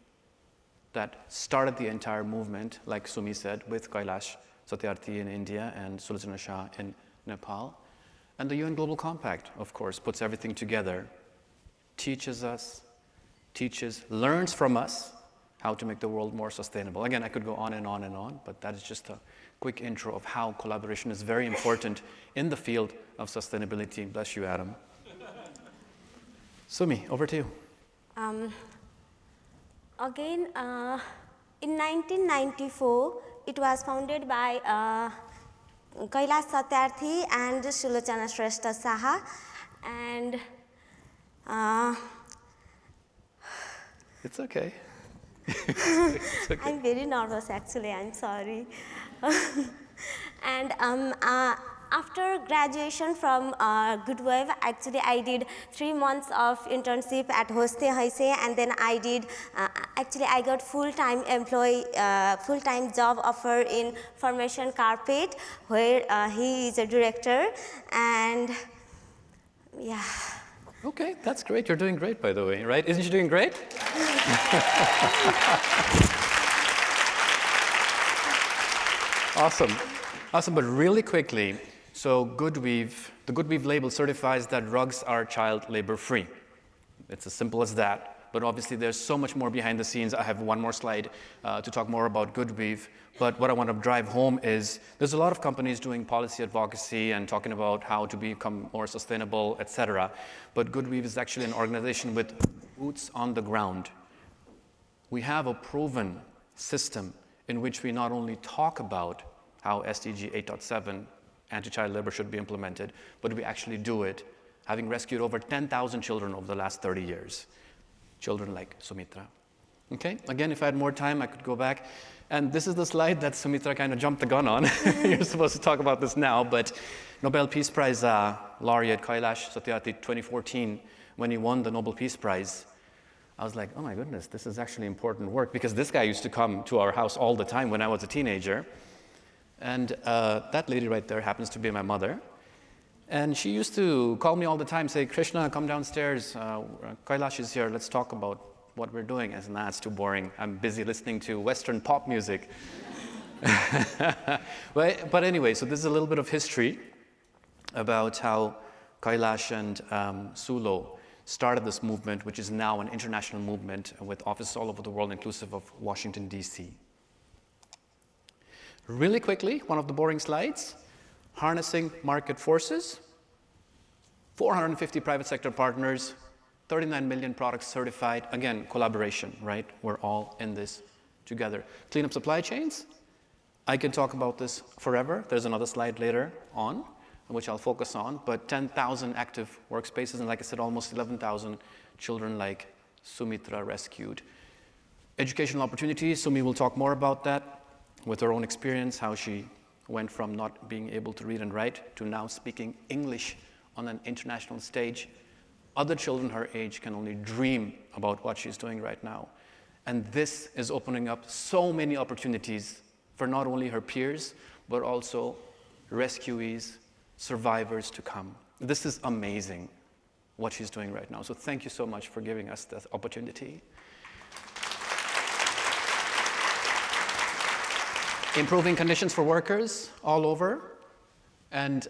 that started the entire movement, like Sumi said, with Kailash Satyarthi in India and Sulochana Shah in Nepal. And the UN Global Compact, of course, puts everything together, teaches us, learns from us how to make the world more sustainable. Again, I could go on and on and on, but that is just a quick intro of how collaboration is very important in the field of sustainability. Bless you, Adam. Sumi, over to you. Again, in 1994, it was founded by Kailash Satyarthi and Sulochana Shrestha Saha, and it's okay. It's okay. I'm very nervous, actually. I'm sorry. And after graduation from Good Wave, actually I did 3 months of internship at Hoste Haise, and then I did, actually I got full-time job offer in Formation Carpet, where he is a director, and yeah. Okay, that's great. You're doing great, by the way, right? Isn't she doing great? Awesome. Awesome, but really quickly, so the Good Weave label certifies that rugs are child labor free. It's as simple as that, but obviously there's so much more behind the scenes. I have one more slide to talk more about Good Weave, but what I want to drive home is there's a lot of companies doing policy advocacy and talking about how to become more sustainable, etc. But Good Weave is actually an organization with boots on the ground. We have a proven system in which we not only talk about how SDG 8.7 anti-child labor should be implemented, but we actually do it, having rescued over 10,000 children over the last 30 years. Children like Sumitra. Okay, again, if I had more time, I could go back. And this is the slide that Sumitra kind of jumped the gun on. You're supposed to talk about this now, but Nobel Peace Prize laureate Kailash Satyarthi 2014, when he won the Nobel Peace Prize, I was like, oh my goodness, this is actually important work, because this guy used to come to our house all the time when I was a teenager. And that lady right there happens to be my mother. And she used to call me all the time, say, Krishna, come downstairs. Kailash is here. Let's talk about what we're doing. I said, nah, it's too boring. I'm busy listening to Western pop music. But anyway, so this is a little bit of history about how Kailash and Sulo started this movement, which is now an international movement with offices all over the world, inclusive of Washington, D.C. Really quickly, one of the boring slides, harnessing market forces, 450 private sector partners, 39 million products certified. Again, collaboration, right? We're all in this together. Clean up supply chains. I can talk about this forever. There's another slide later on, which I'll focus on, but 10,000 active workspaces, and like I said, almost 11,000 children like Sumitra rescued. Educational opportunities, Sumi will talk more about that with her own experience, how she went from not being able to read and write to now speaking English on an international stage. Other children her age can only dream about what she's doing right now. And this is opening up so many opportunities for not only her peers, but also rescuees, survivors to come. This is amazing, what she's doing right now. So thank you so much for giving us this opportunity. improving conditions for workers all over, and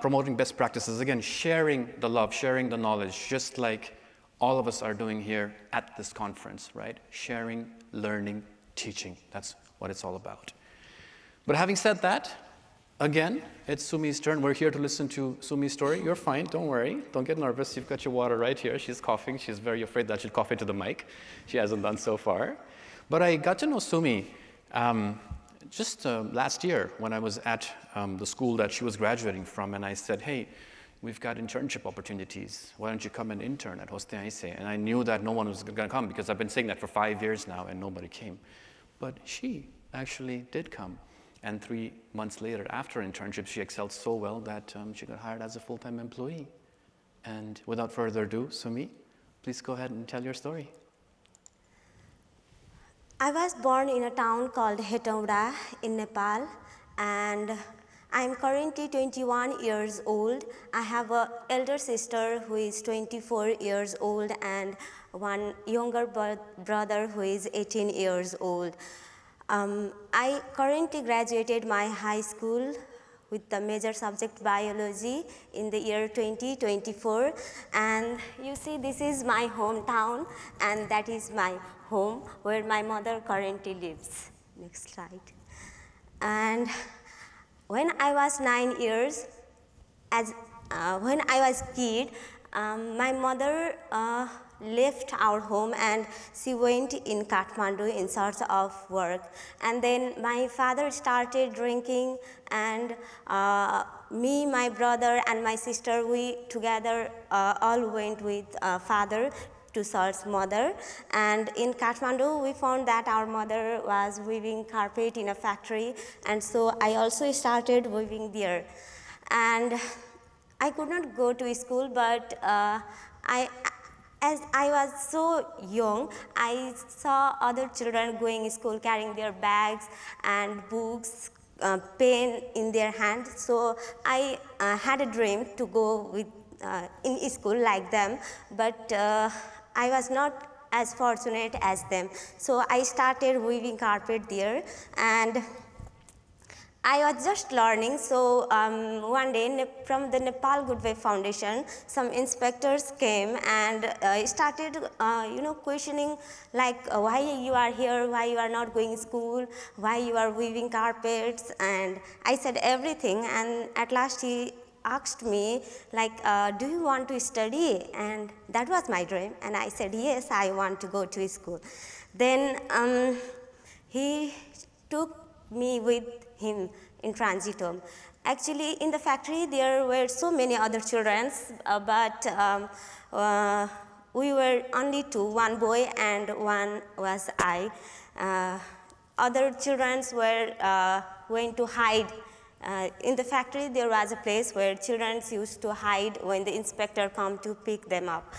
promoting best practices. Again, sharing the love, sharing the knowledge, just like all of us are doing here at this conference, right? Sharing, learning, teaching. That's what it's all about. But having said that, again, it's Sumi's turn. We're here to listen to Sumi's story. You're fine, don't worry. Don't get nervous. You've got your water right here. She's coughing. She's very afraid that she'll cough into the mic. She hasn't done so far. But I got to know Sumi just last year when I was at the school that she was graduating from, and I said, hey, we've got internship opportunities. Why don't you come and intern at Hosteaise? And I knew that no one was going to come because I've been saying that for 5 years now and nobody came. But she actually did come. And 3 months later, after internship, she excelled so well that she got hired as a full-time employee. And without further ado, Sumi, please go ahead and tell your story. I was born in a town called Hetauda in Nepal, and I'm currently 21 years old. I have an elder sister who is 24 years old and one younger brother who is 18 years old. I currently graduated my high school with the major subject biology in the year 2024. And you see, this is my hometown, and that is my home where my mother currently lives. Next slide. And when I was 9 years, when I was a kid, my mother left our home and she went in Kathmandu in search of work. And then my father started drinking, and me, my brother, and my sister, we together all went with father to search mother. And in Kathmandu, we found that our mother was weaving carpet in a factory, and so I also started weaving there. And I could not go to school, but as I was so young, I saw other children going to school carrying their bags and books, pen in their hands. So I had a dream to go in school like them, but I was not as fortunate as them. So I started weaving carpet there, and I was just learning. So one day from the Nepal Good Wave Foundation, some inspectors came and started questioning like why you are here, why you are not going to school, why you are weaving carpets. And I said everything, and at last he asked me like, do you want to study? And that was my dream, and I said yes, I want to go to school. Then he took me with him in transit home. Actually, in the factory, there were so many other children, but we were only two, one boy and one was I. Other children were going to hide. In the factory, there was a place where children used to hide when the inspector come to pick them up.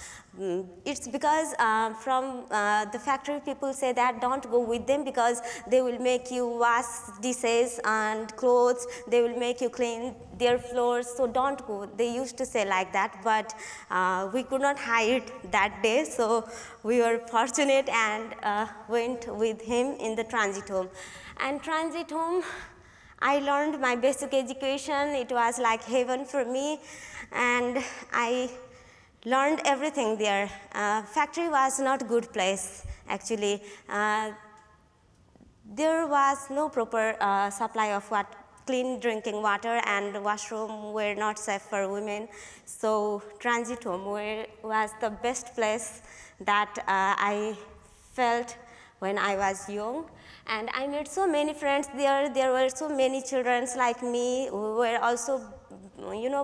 It's because from the factory, people say that don't go with them because they will make you wash dishes and clothes, they will make you clean their floors, so don't go. They used to say like that, but we could not hide that day, so we were fortunate and went with him in the transit home. And transit home, I learned my basic education. It was like heaven for me, and I learned everything there. Factory was not a good place, actually. There was no proper supply of clean drinking water, and washroom were not safe for women. So transit home was the best place that I felt when I was young. And I made so many friends there. There were so many children like me who were also,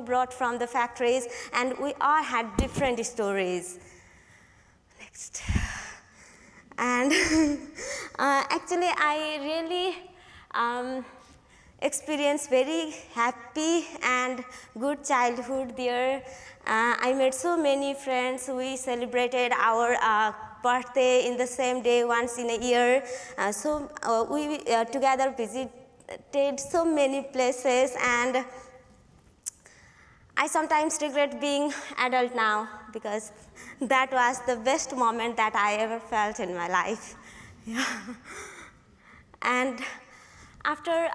brought from the factories, and we all had different stories. Next. And actually, I really experienced very happy and good childhood there. I made so many friends. We celebrated our birthday in the same day once in a year. So we together visited so many places, and I sometimes regret being adult now because that was the best moment that I ever felt in my life. Yeah. And After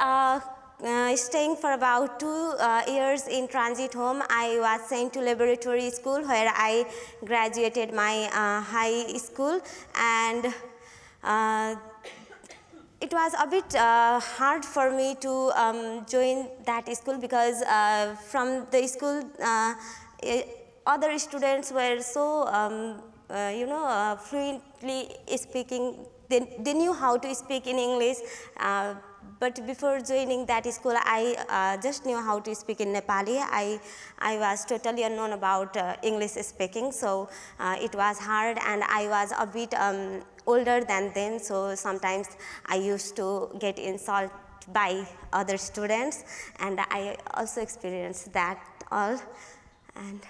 staying for about 2 years in transit home, I was sent to laboratory school where I graduated my high school, and it was a bit hard for me to join that school because from the school other students were so fluently speaking. They knew how to speak in English, but before joining that school, I just knew how to speak in Nepali. I was totally unknown about English speaking, so it was hard, and I was a bit older than them, so sometimes I used to get insulted by other students, and I also experienced that all. And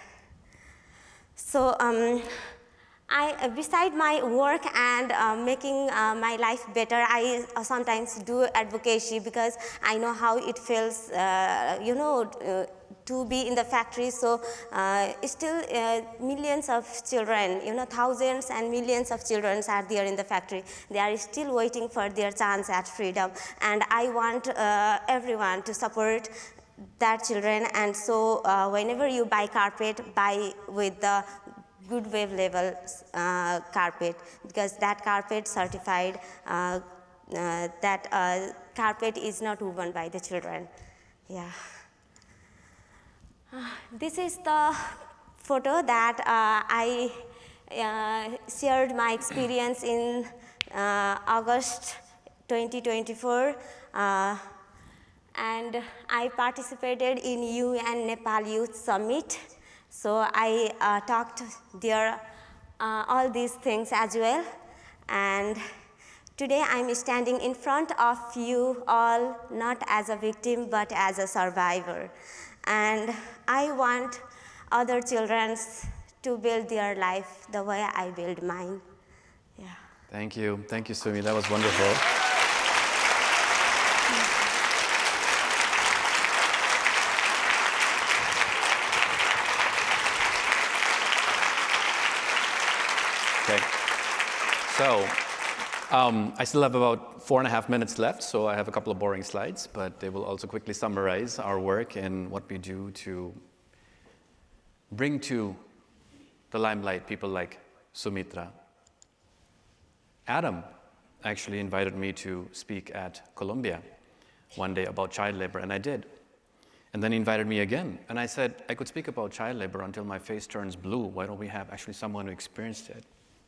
so beside my work and making my life better, I sometimes do advocacy because I know how it feels, to be in the factory. So still millions of children, thousands and millions of children are there in the factory. They are still waiting for their chance at freedom. And I want everyone to support that children. And so whenever you buy carpet, buy with the Good Wave level carpet, because that carpet certified that carpet is not woven by the children. Yeah. This is the photo that I shared my experience in August 2024. And I participated in UN Nepal Youth Summit. So I talked there all these things as well. And today I'm standing in front of you all, not as a victim, but as a survivor. And I want other children to build their life the way I build mine. Yeah. Thank you, Sumi. That was wonderful. Okay. So, I still have about 4.5 minutes left, so I have a couple of boring slides, but they will also quickly summarize our work and what we do to bring to the limelight people like Sumitra. Adam actually invited me to speak at Columbia one day about child labor, and I did. And then he invited me again, and I said, I could speak about child labor until my face turns blue. Why don't we have actually someone who experienced it?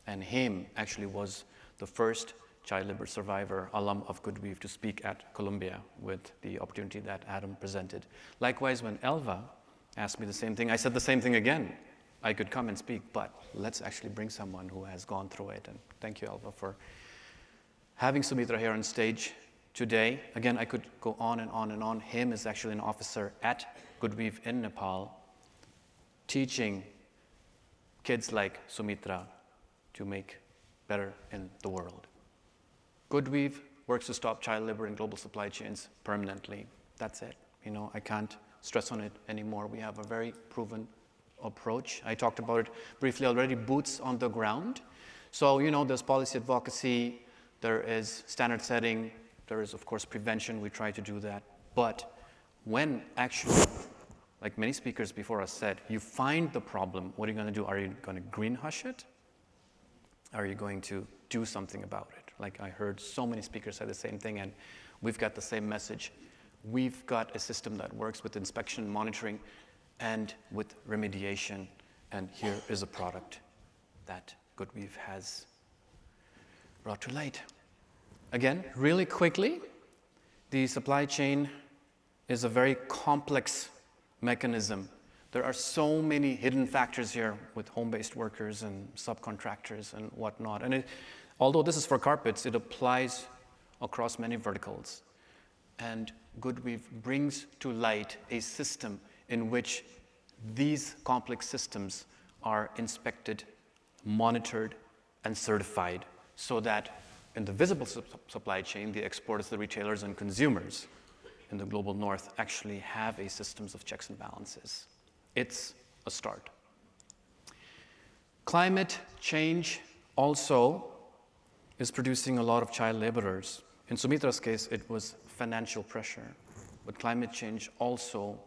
And him actually was the first child labor survivor, alum of Good Weave, to speak at Columbia with the opportunity that Adam presented. Likewise, when Elva asked me the same thing, I said the same thing again. I could come and speak, but let's actually bring someone who has gone through it. And thank you, Elva, for having Sumitra here on stage today. Again, I could go on and on and on. Him is actually an officer at Good Weave in Nepal, teaching kids like Sumitra to make better in the world. Good Weave works to stop child labor in global supply chains permanently. That's it. I can't stress on it anymore. We have a very proven approach. I talked about it briefly already, boots on the ground. So, there's policy advocacy, there is standard setting, there is, of course, prevention. We try to do that. But when actually, like many speakers before us said, you find the problem, what are you going to do? Are you going to green hush it? Are you going to do something about it? Like I heard so many speakers say the same thing, and we've got the same message. We've got a system that works with inspection, monitoring, and with remediation, and here is a product that Good Weave has brought to light. Again, really quickly, the supply chain is a very complex mechanism. There are so many hidden factors here with home-based workers and subcontractors and whatnot. And although this is for carpets, it applies across many verticals. And Good Weave brings to light a system in which these complex systems are inspected, monitored, and certified so that in the visible supply chain, the exporters, the retailers, and consumers in the global north actually have a systems of checks and balances. It's a start. Climate change also is producing a lot of child laborers. In Sumitra's case, it was financial pressure, but climate change also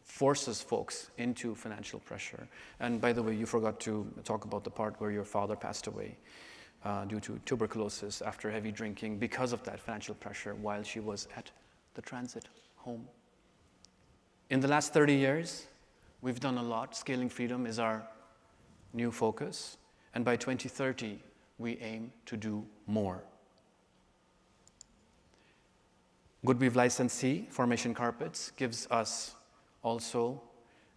forces folks into financial pressure. And by the way, you forgot to talk about the part where your father passed away due to tuberculosis after heavy drinking because of that financial pressure while she was at the transit home. In the last 30 years, we've done a lot. Scaling freedom is our new focus. And by 2030, we aim to do more. Goodweave licensee, Formation Carpets, gives us also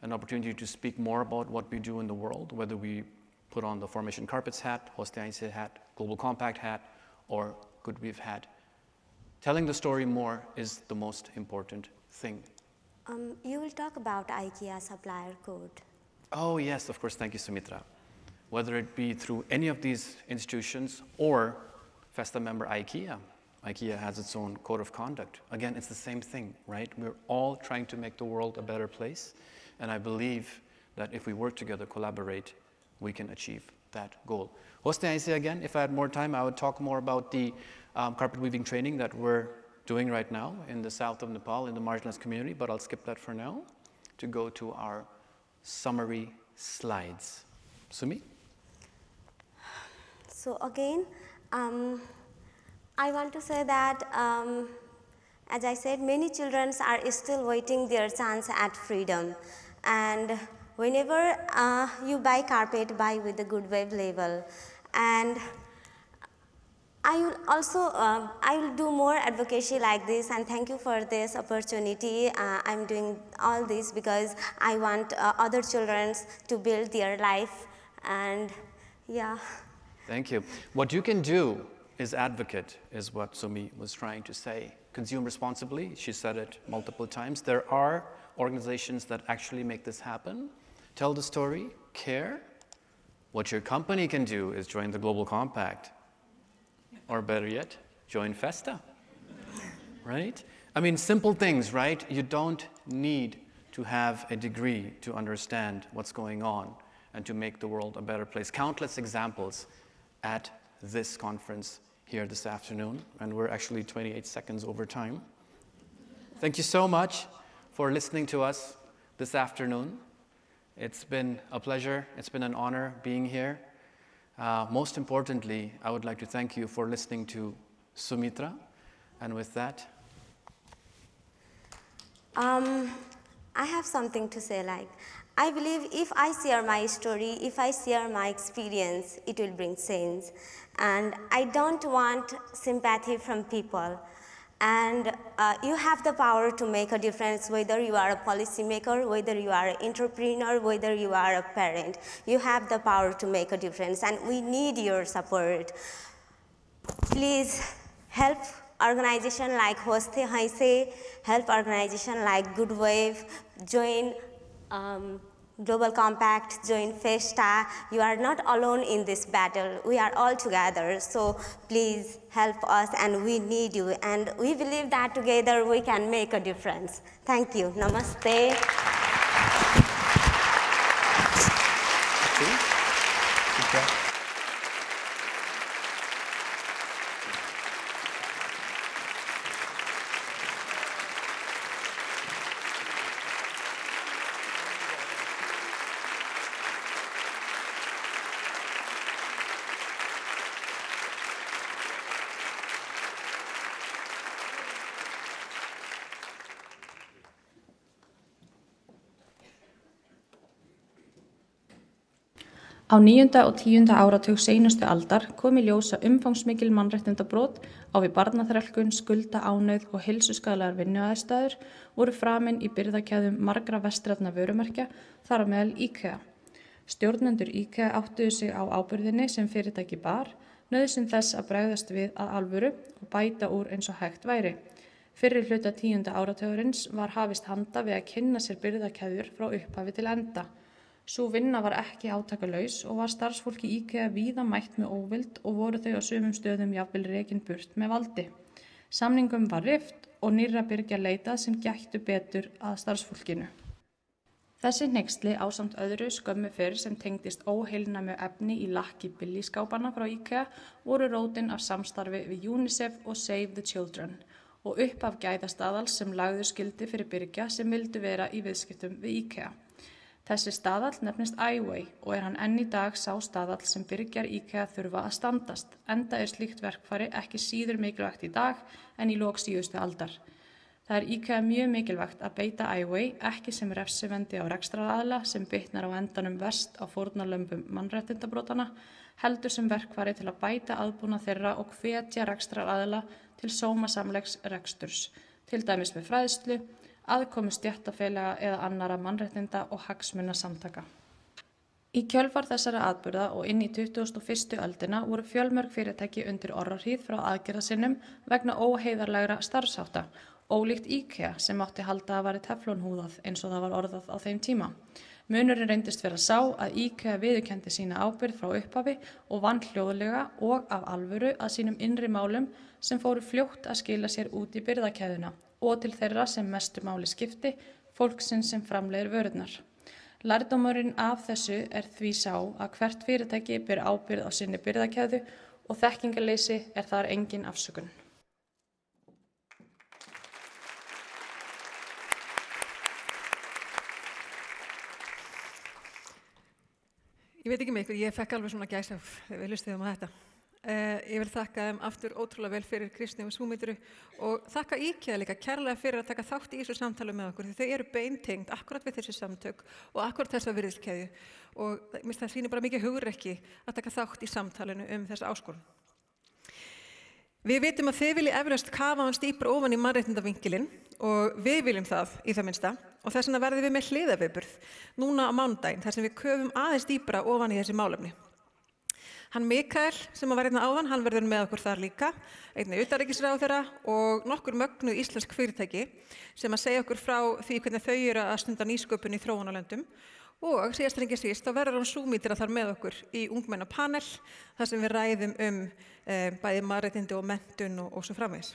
an opportunity to speak more about what we do in the world, whether we put on the Formation Carpets hat, Hoste Ainse hat, Global Compact hat, or Goodweave hat. Telling the story more is the most important thing. You will talk about IKEA supplier code. Oh yes, of course, thank you, Sumitra. Whether it be through any of these institutions or FESTA member IKEA. IKEA has its own code of conduct. Again, it's the same thing, right? We're all trying to make the world a better place, and I believe that if we work together, collaborate, we can achieve that goal. Hoste Ainse again, if I had more time, I would talk more about the carpet weaving training that we're doing right now in the south of Nepal in the marginalized community, but I'll skip that for now to go to our summary slides. Sumi? So again, I want to say that, as I said, many children are still waiting their chance at freedom. And whenever you buy carpet, buy with the Goodweave label. And I will also, I will do more advocacy like this, and thank you for this opportunity. I'm doing all this because I want other children to build their life, and yeah. Thank you. What you can do is advocate, is what Sumi was trying to say. Consume responsibly, she said it multiple times. There are organizations that actually make this happen. Tell the story, care. What your company can do is join the Global Compact. Or better yet, join FESTA, right? I mean, simple things, right? You don't need to have a degree to understand what's going on and to make the world a better place. Countless examples at this conference here this afternoon, and we're actually 28 seconds over time. Thank you so much for listening to us this afternoon. It's been a pleasure, it's been an honor being here. Most importantly, I would like to thank you for listening to Sumitra, and with that, I have something to say, like, I believe if I share my story, if I share my experience, it will bring change. And I don't want sympathy from people. And you have the power to make a difference, whether you are a policymaker, whether you are an entrepreneur, whether you are a parent. You have the power to make a difference, and we need your support. Please help organizations like Hoste Ainse, help organizations like Goodweave, join Global Compact, join FESTA. You are not alone in this battle. We are all together. So please help us, and we need you. And we believe that together we can make a difference. Thank you. Namaste. Á 9. og 10. áratug seinustu aldar kom í ljós að umfangsmikil mannréttindabrót á við barnaþrælkun, skuldaánauð og heilsuskaðlegar vinnuaðstæður voru framin í birgðakeðjum margra vestrænna vörumerkja, þar á meðal IKEA. Stjórnendur IKEA áttuðu sig á ábyrgðinni sem fyrirtæki bar, nauðsyn þess að bregðast við að alvöru og bæta úr eins og hægt væri. Fyrri hluta 10. áratugurins var hafist handa við að kynna sér birgðakeðjur frá upphafi til enda. Sú vinna var ekki átakalaus og var starfsfólki IKEA víða mætt með óvild og voru þau á sumum stöðum jafnvel rekin burt með valdi. Samningum var rift og nýrra birgja leitað sem gættu betur að starfsfólkinu. Þessi hneyksli ásamt öðru skömmu fyrr sem tengdist óheilnæmu efni í lakki billigskápana frá IKEA voru rótin af samstarfi við UNICEF og Save the Children og upphaf gæðastaðals sem lagður skyldi fyrir birgja sem vildu vera í viðskiptum við IKEA. Þessi staðall nefnist iWay og hann enn í dag sá staðall sem birgjar IKEA þurfa að standast, enda slíkt verkfæri ekki síður mikilvægt í dag en í lok síðustu aldar. Það IKEA mjög mikilvægt að beita iWay ekki sem refsivendi á rekstraraðila sem bitnar á endanum verst á fórnarlömbum mannréttindabrotana, heldur sem verkfæri til að bæta aðbúnað þeirra og hvetja rekstraraðila til sómasamlegs reksturs, til dæmis með fræðslu, aðkomu stéttarfélaga eða annarra mannréttinda og hagsmunasamtaka. Í kjölfar þessara atburða og inn í 21. öldina voru fjölmörg fyrirtæki undir orrahríð frá aðgerðasinnum vegna óheiðarlegra starfshátta, ólíkt IKEA sem átti halda að væri teflonhúðað eins og það var orðað á þeim tíma. Munurinn reyndist vera sá að IKEA viðurkenndi sína ábyrgð frá upphafi og vann hljóðlega og af alvöru að sínum innri málum sem fóru fljótt að skila sér út í birgðakeðjuna og til þeirra sem mestu máli skipti, fólksins sem framleiðir vörurnar. Lærdómurinn af þessu því sá að hvert fyrirtæki ber ábyrgð á sinni birgðakeðju og þekkingarleysi þar engin afsökun. Ég veit ekki með ykkur, ég fekk alveg svona gæsahúð þegar við hlustuðum á þetta. Ég vil þakka þeim aftur ótrúlega vel fyrir Kristni og Súmitru og þakka IKEA líka kærlega fyrir að taka þátt í þessu samtali með okkur því þau eru beintengd akkurat við þessi samtök og akkurat þessa virðiskeðju og það sýnir bara mikið hugrekki að taka þátt í samtalinu þessa áskorun. Við vitum að þið viljið eflaust kafa hans dýpra ofan í mannréttindavinkilinn og við viljum það í það minnsta og þess vegna verðum við með hliðarviðburð núna á mánudaginn þar sem við köfum aðeins dýpra ofan í þessi málefni. Hann Mikael sem var hérna áðan, hann verður með okkur þar líka, einnig utanríkisráðherra og nokkur mögnuð íslensk fyrirtæki sem að segja okkur frá því hvernig þau eru að stunda nýsköpun í þróunarlöndum og síðast en ekki síst þá verður hann Súmitra þar með okkur í ungmennapanel þar sem við ræðum bæði mannréttindi og menntun og svo framvegis.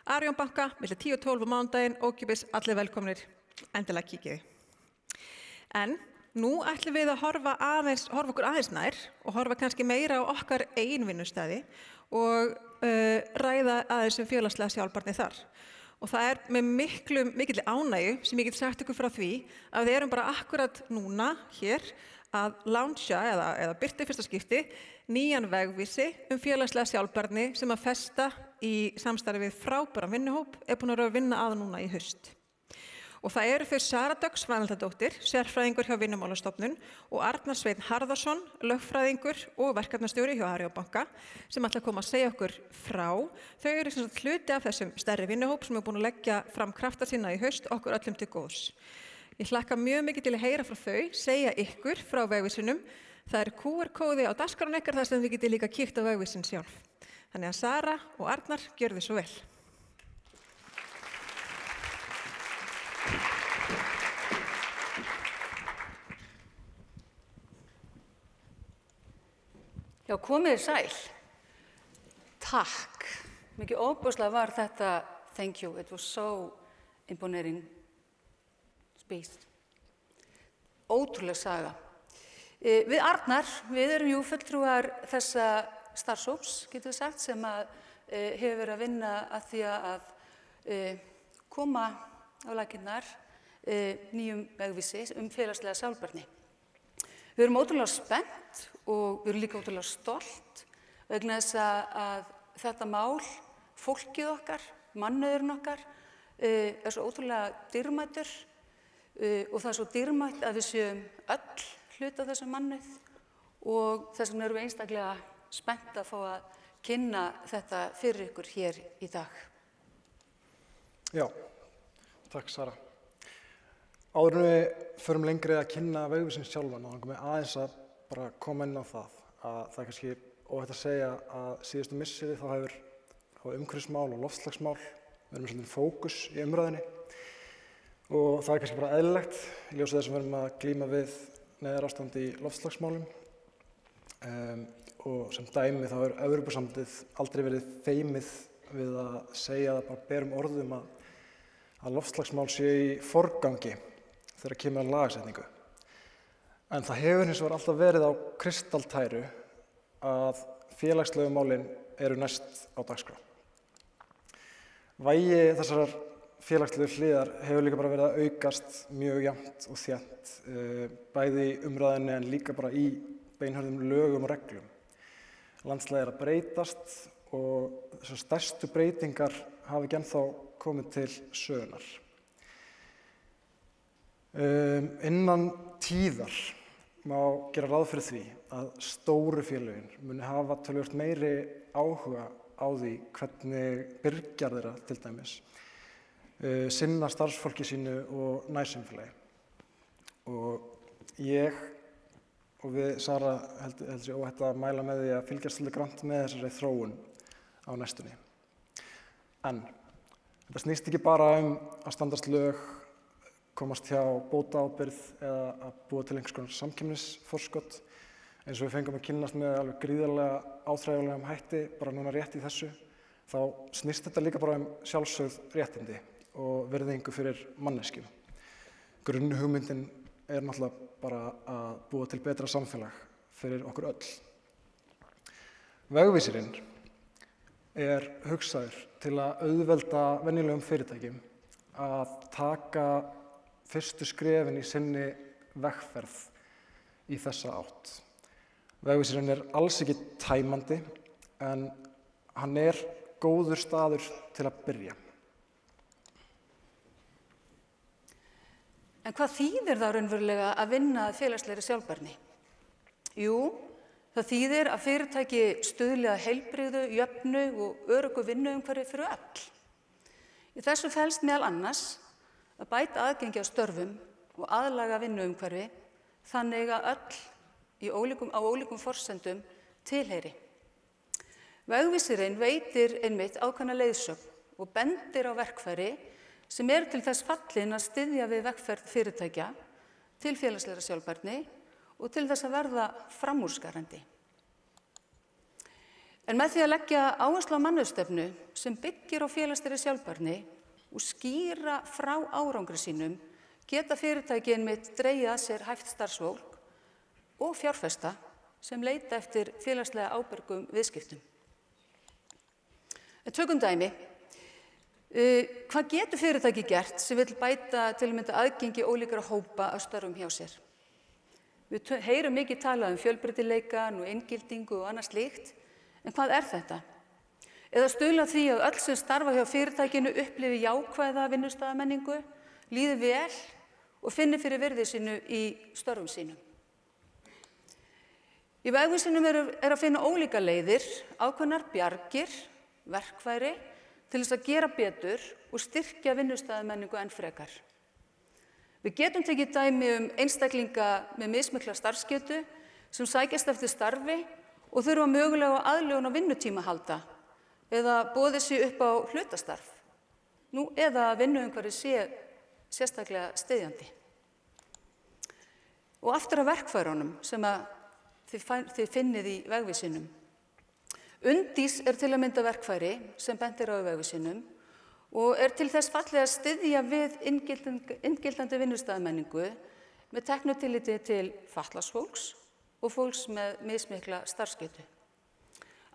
Arion banka, milli 10 og 12 á mánudaginn, ókeypis, allir velkomnir, endilega kíkið. En nú ætlum við að horfa okkur aðeins nær og horfa kannski meira á okkar eigin vinnustæði og ræða aðeins félagslega sjálfbærni þar. Og það með mikilli ánægju sem ég get sagt ykkur frá því að við erum bara akkurat núna hér að launcha eða birta í fyrsta skipti nýjan vegvísi félagslega sjálfbærni sem að festa í samstarfi við frábæran vinnuhóp búin að vinna að núna í haust. Og það eru þau Sara Dögg Svanhildardóttir, sérfræðingur hjá Vinnumálastofnun og Arnar Sveinn Harðarsson, lögfræðingur og verkefnastjóri hjá Arion banka sem ætla að koma að segja okkur frá. Þau eru sem sagt hluti af þessum stærri vinnuhóp sem búin að leggja fram krafta sína í haust okkur öllum til góðs. Ég hlakka mjög mikið til að heyra frá þau, segja ykkur frá vegvísinum. Það QR-kóði á dagskránum ykkar þar sem þið getið líka kíkt á vegvísin sjálf. Þannig að Sara og Arnar, gjörðu þið svo vel. Já, komið sæl. Takk. Mikið ofboðslega var þetta thank you. It was so imponerting speech. Ótrúleg saga. Við Arnar, við erum jú fulltrúar þessa starfshóps, getur við sagt, sem hefur verið að vinna að því að koma á laginnar nýjum vegvísi félagslega sjálfbærni. Við erum ótrúlega spennt og við erum líka ótrúlega stolt vegna þess að þetta mál, fólkið okkar, mannauðurinn okkar, svo ótrúlega dýrmætur og það svo dýrmætt að við séum öll hluti af þessum mannauð og þess vegna erum við einstaklega spennt að fá að kynna þetta fyrir ykkur hér í dag. Já, takk Sara. Áður en við förum lengri að kynna vegvísinn sjálfan og þannig aðeins að bara koma inn á það að það er kannski óhætt að segja að síðustu misseri þá hefur umhverfismál og loftslagsmál verið með svolítið fókus í umræðinni og það er kannski bara eðlilegt í ljósi þess að við erum að glíma við neyðarástand í loftslagsmálum og sem dæmi þá hefur Evrópusambandið aldrei verið feimið við að segja það bara berum orðum að loftslagsmál séu í forgangi þegar kemur að lagasetningu. En það hefur hins vegar alltaf verið á kristaltæru að félagslegu málin eru næst á dagskrá. Vægi þessar félagslegu hliðar hefur líka bara verið að aukast mjög jafnt og þétt, bæði í umræðinni en líka bara í beinhörðum lögum og reglum. Landslagið að breytast og þessar stærstu breytingar hafa ekki ennþá komið til sögunar. Innan tíðar má gera ráð fyrir því að stóru félögin muni hafa töluvert meiri áhuga á því hvernig birgjar þeirra til dæmis sinna starfsfólki sínu og nærsamfélagi. Og ég og við, Sara, held sér óhætt að mæla með því að fylgjast svolítið grannt með þessari þróun á næstunni. En þetta snýst ekki bara að standast lög, komast hjá bótaábyrgð eða að búa til einhvers konar samkeppnisforskot, eins og við fengum að kynnast með alveg gríðarlega áþreifanlegum hætti bara núna rétt í þessu, þá snýst þetta líka bara sjálfsögð réttindi og virðingu fyrir manneskju. Grunnhugmyndin er náttúrulega bara að búa til betra samfélag fyrir okkur öll. Vegvísirinn er hugsaður til að auðvelda venjulegum fyrirtækjum að taka fyrstu skrefin í sinni vegferð í þessa átt. Vegvísirinn er alls ekki tæmandi en hann er góður staður til að byrja. En hvað þýðir það raunverulega að vinna að félagslegri sjálfbærni? Jú, það þýðir að fyrirtæki stuðli að heilbrigðu, jöfnu og öruggu vinnuumhverfi fyrir öll. Í þessu felst meðal annars að bæta aðgengi að störfum og aðlaga vinnuumhverfi þannig að öll á ólíkum forsendum tilheyri. Vegvísirinn veitir einmitt ákveðna leiðsögn og bendir á verkfæri sem eru til þess fallin að styðja við vegferð fyrirtækja til félagslegrar sjálfbærni og til þess að verða framúrskarandi. En með því að leggja áherslu á mannauðsstefnu sem byggir á félagslegri sjálfbærni og skýra frá árangri sínum geta fyrirtæki einmitt dregið að sér hæft starfsfólk og fjárfesta sem leita eftir félagslega ábyrgum viðskiptum. En tökum dæmi. Hvað getur fyrirtæki gert sem vill bæta til að mynda aðgengi ólíkra hópa að störfum hjá sér? Við heyrum mikið talað fjölbreytileikann og inngildingu og annað slíkt, en hvað er þetta? Eða stuðla því að öll sem starfa hjá fyrirtækinu upplifi jákvæða vinnustaðamenningu, líði vel og finni fyrir virði sínu í störfum sínum. Í vegvísinum er að finna ólíka leiðir, ákveðnar bjargir, verkfæri, til þess að gera betur og styrkja vinnustaðamenningu enn frekar. Við getum tekið dæmi einstaklinga með mismikla starfsgetu sem sækjast eftir starfi og þurfa mögulega aðlögun á vinnutíma að halda eða boðið sig upp á hlutastarf, eða vinnuumhverfi sé sérstaklega styðjandi. Og aftur að verkfærunum sem þið finnið í vegvísinum. Undís er til að mynda verkfæri sem bent er á í vegvísinum og er til þess fallið að styðja við inngildandi vinnustaðamenningu með teknu tilliti til fatlaðs fólks og fólks með mismikla starfsgetu.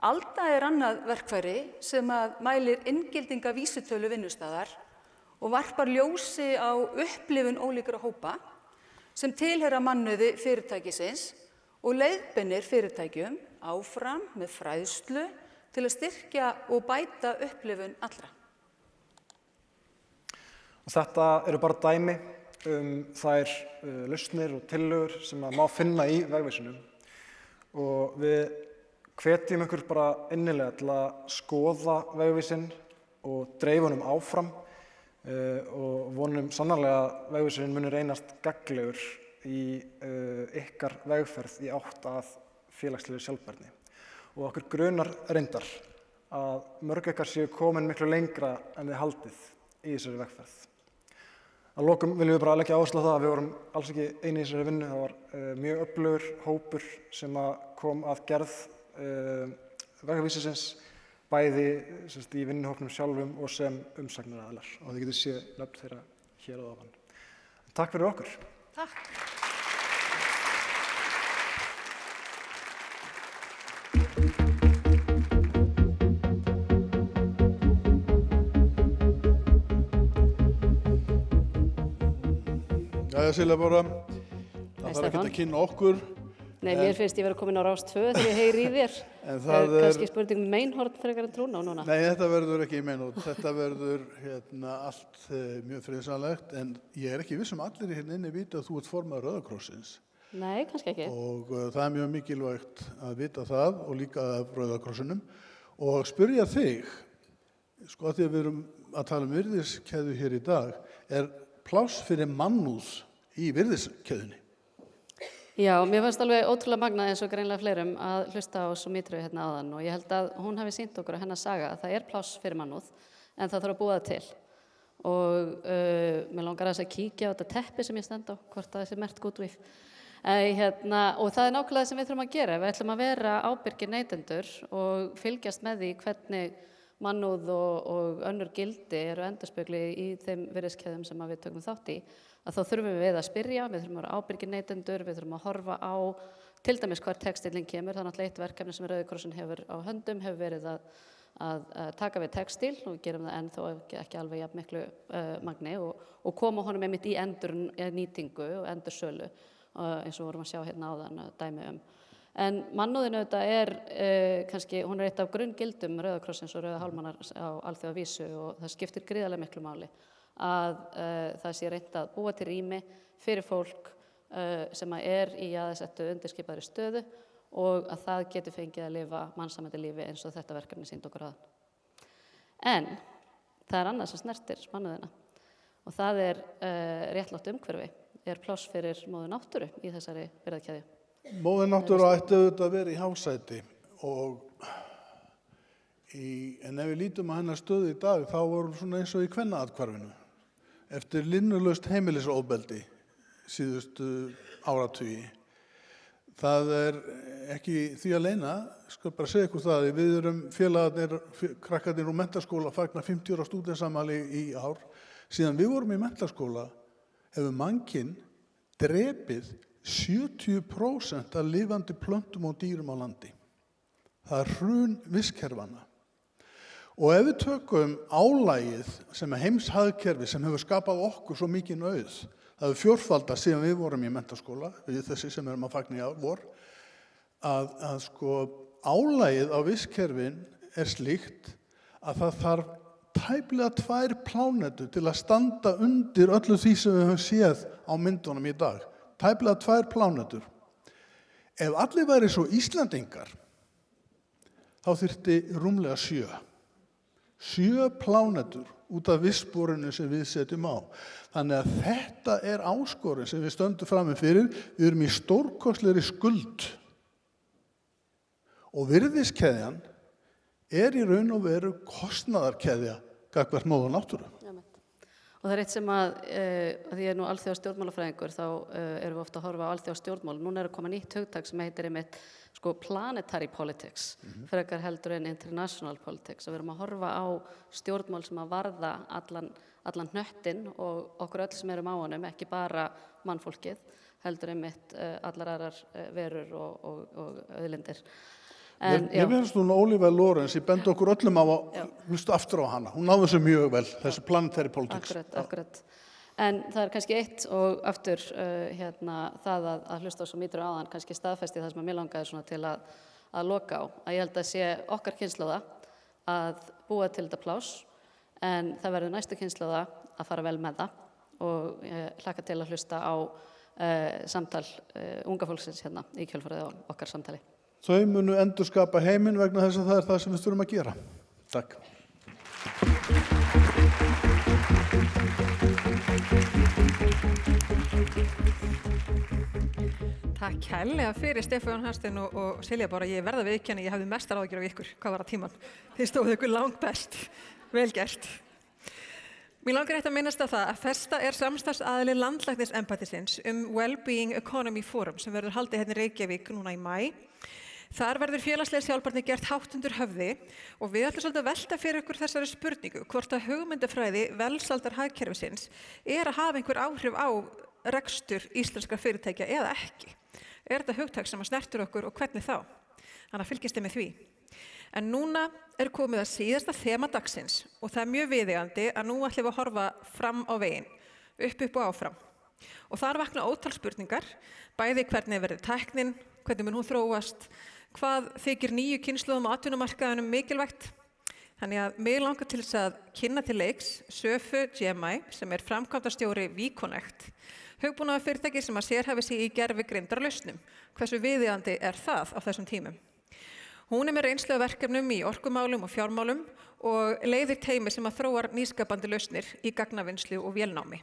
Alda er annað verkfæri sem mælir inngildinga vísitölu vinnustaðar og varpar ljósi á upplifun ólíkra hópa sem tilheyra mannauði fyrirtækisins og leiðbeinir fyrirtækjum áfram með fræðslu til að styrkja og bæta upplifun allra. Og þetta eru bara dæmi þær lausnir og tillögur sem má finna í vegvísinum og við hvetjum ykkur bara innilega til að skoða vegvísinn og dreifa honum áfram og vonum sannarlega að vegvísinn muni reynast gagnlegur í ykkar vegferð í átt að félagslegri sjálfbærni. Og okkur grunar reyndar að mörg ykkar séu komin miklu lengra en þið haldið í þessari vegferð. Að lokum viljum við bara leggja áherslu á það að við vorum alls ekki eini í þessari vinnu. Það var mjög öflugur hópur sem kom að gerð vegvísisins, bæði í vinnuhópnum sjálfum og sem umsagnaraðilar. Og þið getið séð nöfn þeirra hér að ofan. Takk fyrir okkur. Takk. Jæja, Silja bara, það þarf ekkert að kynna okkur. Nei, mér finnst ég vera komin á Rás 2 þegar ég heyri í þér. En það er... Kannski spurning meinhorn frekar en trúna núna. Nei, þetta verður ekki meinhorn. Þetta verður allt mjög friðsamlegt, en ég er ekki viss allir hérna inni vita að þú ert formaður Rauða krossins. Nei, kannski ekki. Og það er mjög mikilvægt að vita það og líka af Rauða krossinum. Og spyrja þig, sko að því að við erum að tala virðiskeðju hér í dag, er pláss fyrir mannúð í virðiskeðjunni? Já, mér fannst alveg ótrúlega magnað eins og greinlega fleirum að hlusta á Sumitru hérna áðan og ég held að hún hafi sýnt okkur að hennar saga að það er pláss fyrir mannúð en það þarf að búa það til. Og mér langar að kíkja á þetta teppi sem ég stend á, hvort það sé merkt Goodwife. Og það er nákvæmlega það sem við þurfum að gera. Við ætlum að vera ábyrgir neytendur og fylgjast með því hvernig mannúð og önnur gildi eru endurspegli í þeim virðiskeðjum sem við tökum þátt í. Að þá þurfum við að spyrja, við þurfum að vera ábyrgir neytendur, við þurfum að horfa á til dæmis hvar textílinn kemur. Það er náttúrulega eitt verkefni sem Rauði krossinn hefur á höndum, hefur verið að taka við textíl og við gerum það ennþá ekki alveg jafn miklu magni og koma honum einmitt í endurnýtingu og endursölu eins og vorum að sjá hérna áðan dæmi En mannúðin auðvitað er kannski, hún er eitt af grunngildum Rauða krossins og Rauða hálfmannar á alþjóðavísu og það skiptir gríðarlega miklu máli að það sé reynt að búa til rými fyrir fólk sem er í jaðarsettu undirskipaðri stöðu og að það geti fengið að lifa mannsæmandi lífi eins og þetta verkefni sýndi okkur áðan. En það er annað sem snertir mannúðina og það er réttlátt umhverfi, er pláss fyrir móður náttúru í þessari virðakeðju. Móður náttúra ætti auðvitað að vera í hásæti en ef við lítum að hennar stöðu í dag þá vorum svona eins og í kvennaathvarfinu. Eftir linnulaust heimilisofbeldi síðustu áratugi. Það er ekki því að leyna, skal bara segja ykkur það, við erum félagarnir, krakkarnir úr menntaskóla fagna 50 ára stúdentsamali í ár. Síðan við vorum í menntaskóla hefur mannkinn drepið 70% af lifandi plöntum og dýrum á landi. Það er hrun vistkerfanna. Og ef við tökum álagið sem er heimshagkerfi sem hefur skapað okkur svo mikið auð, það hefur fjórfaldast síðan við vorum í menntaskóla, við þessi sem erum að fagna í ár vor, að sko álagið á vistkerfin er slíkt að það þarf tæplega 2 plánetur til að standa undir öllu því sem við höfum séð á myndunum í dag. Tæplega 2 plánetur. Ef allir væri svo Íslandingar, þá þyrfti rúmlega 7. 7 plánetur út af vistborinu sem við setjum á. Þannig að þetta er áskorun sem við stöndum frammi fyrir. Við erum í stórkostlegri skuld. Og virðiskeðjan er í raun og veru kostnaðarkeðja gagnvart móður náttúru. Og það er eitt sem að því ég er nú alþjóða stjórnmálafræðingur þá erum við ofta að horfa á alþjóða stjórnmál. Núna er að koma nýtt hugtak sem heitir einmitt planetary politics, frekar heldur en international politics. Og við erum að horfa á stjórnmál sem að varða allan hnöttinn og okkur öll sem erum á honum, ekki bara mannfólkið, heldur einmitt allar aðrar verur og auðlindir. Mér finnst hún Ólífer Lorentz, ég bendi okkur öllum á að hlusta aftur á hana. Hún náði þessu mjög vel, þessu planetary politics. Akkurat. En það er kannski eitt og aftur það að hlusta á Sumitru áðan, kannski staðfesti það sem að mér langaði svona til að loka á. Að ég held að sé okkar kynslóða að búa til þetta pláss, en það verður næstu kynslóða að fara vel með það og ég hlakka til að hlusta á samtal unga fólksins hérna í kjölfarið á okkar samtali. Þau munu endurskapa heiminn vegna þess að það er það sem við þurfum að gera. Takk. Takk kærlega fyrir Stefán Hafstein og Silja bara. Ég verða viðurkenna, ég hafði mestar áhyggjur af ykkur. Hvað var að tíman? Þið stóðu ykkur langt best. Vel gert. Mér langar eitt að minnast að það að Festa er samstarfsaðili landlæknisembættisins Wellbeing Economy Forum sem verður haldið hérna í Reykjavík núna í maí. Þar verður félagslega sjálfbærni gert hátt undir höfði og við ætlum svolítið að velta fyrir ykkur þessari spurningu hvort að hugmyndafræði velsældar hagkerfisins er að hafa einhver áhrif á rekstur íslenskra fyrirtækja eða ekki. Er þetta hugtak sem að snertur okkur og hvernig þá? Þannig að fylgist þið með því. En núna er komið að síðasta þema dagsins og það er mjög viðeigandi að nú ætlum við að horfa fram á veginn, upp og áfram. Og þar vakna ótal spurningar, bæði hvernig verður tæknin, hvernig mun hún þróast, hvað þykir nýju kynslóðum á atvinnumarkaðinum mikilvægt. Þannig að mig langar til þess að kynna til leiks Söfu Djemæ sem framkvæmdastjóri VConnect, hugbúnaðarfyrirtæki sem sérhæfir sig í gervigreindar-lausnum. Hversu viðeigandi það á þessum tímum? Hún með reynslu af verkefnum í orkumálum og fjármálum og leiðir teymi sem þróar nýskapandi lausnir í gagnavinnslu og vélnámi.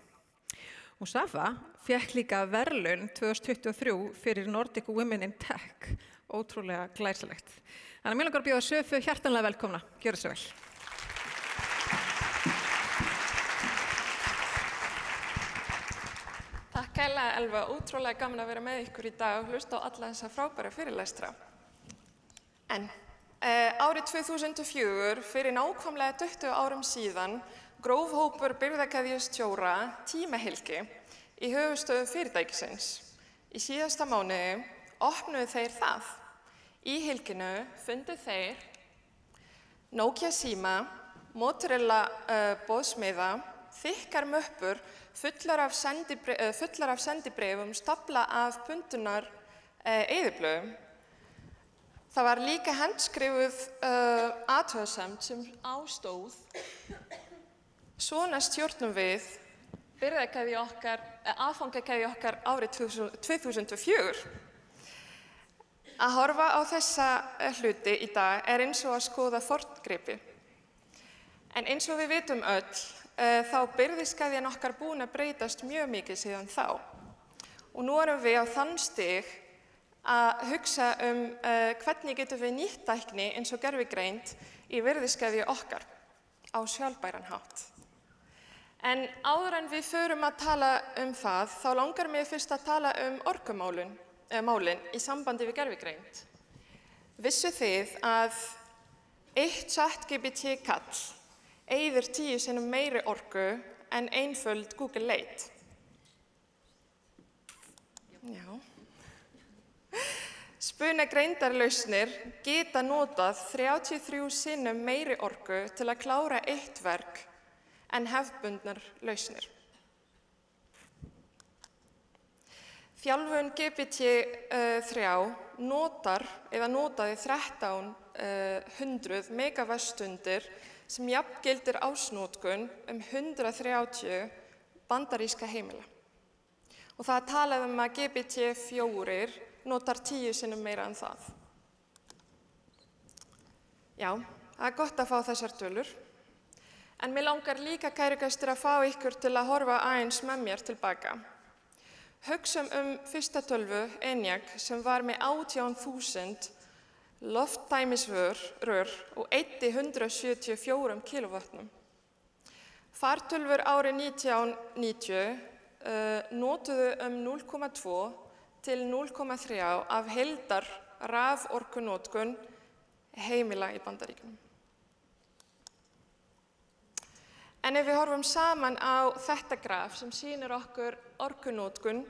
Og Safa fékk líka verðlaun 2023 fyrir Nordic Women in Tech, ótrúlega glæsilegt. Þannig að mér langar að bjóða Söfu hjartanlega velkomna, gjörðu svo vel. Takk kærlega Elva, ótrúlega gaman að vera með ykkur í dag og hlusta á alla þessa frábæra fyrirlestra. En árið 2004, fyrir nákvæmlega 20 árum síðan, gróf hópur birgðakeðjustjóra tímahylki í höfuðstöðum fyrirtækisins. Í síðasta mánuði opnuðu þeir það. Í hylkinu fundu þeir Nokia síma, Motorola boðsmiða, þykkar möppur fullar af sendibréfum, stafla af bundnar eyðublöðum. Það var líka handskrifuð athugasemd sem ástóð: svona stjórnum við aðfangakeðju okkar árið 2004. Að horfa á þessa hluti í dag eins og að skoða forngripi. En eins og við vitum öll, þá birgðiskeðjan okkar búin að breytast mjög mikið síðan þá. Og nú erum við á þann stig að hugsa hvernig getum við nýtt tækni eins og gervigreind í virðiskeðju okkar á sjálfbæran hátt. En áður en við förum að tala það, þá langar mig fyrst að tala orkumálin í sambandi við gervigreind. Vissu þið að eitt ChatGPT kall eyðir 10 sinnum meiri orku en einföld Google leit? Já. Spunagreindarlausnir geta notað 33 sinnum meiri orku til að klára eitt verk en hefðbundnar lausnir. Þjálfun GPT-3 notaði 1300 megavattstundir sem jafngildir ársnotkun 130 bandaríska heimila. Og það er talað að GPT-4 notar 10 sinnum meira en það. Já, það er gott að fá þessar tölur. En mig langar líka, kæru gestir, að fá ykkur til að horfa aðeins með mér tilbaka. Hugsum fyrsta tölvu, ENIAC, sem var með 18.000 lofttæmisrör og eyddi 174 kilovattum. Fartölvur árið 1990 notuðu 0,2 til 0,3 af heildar raforkunotkun heimila í Bandaríkjunum. En ef við horfum saman á þetta graf sem sýnir okkur orkunotkun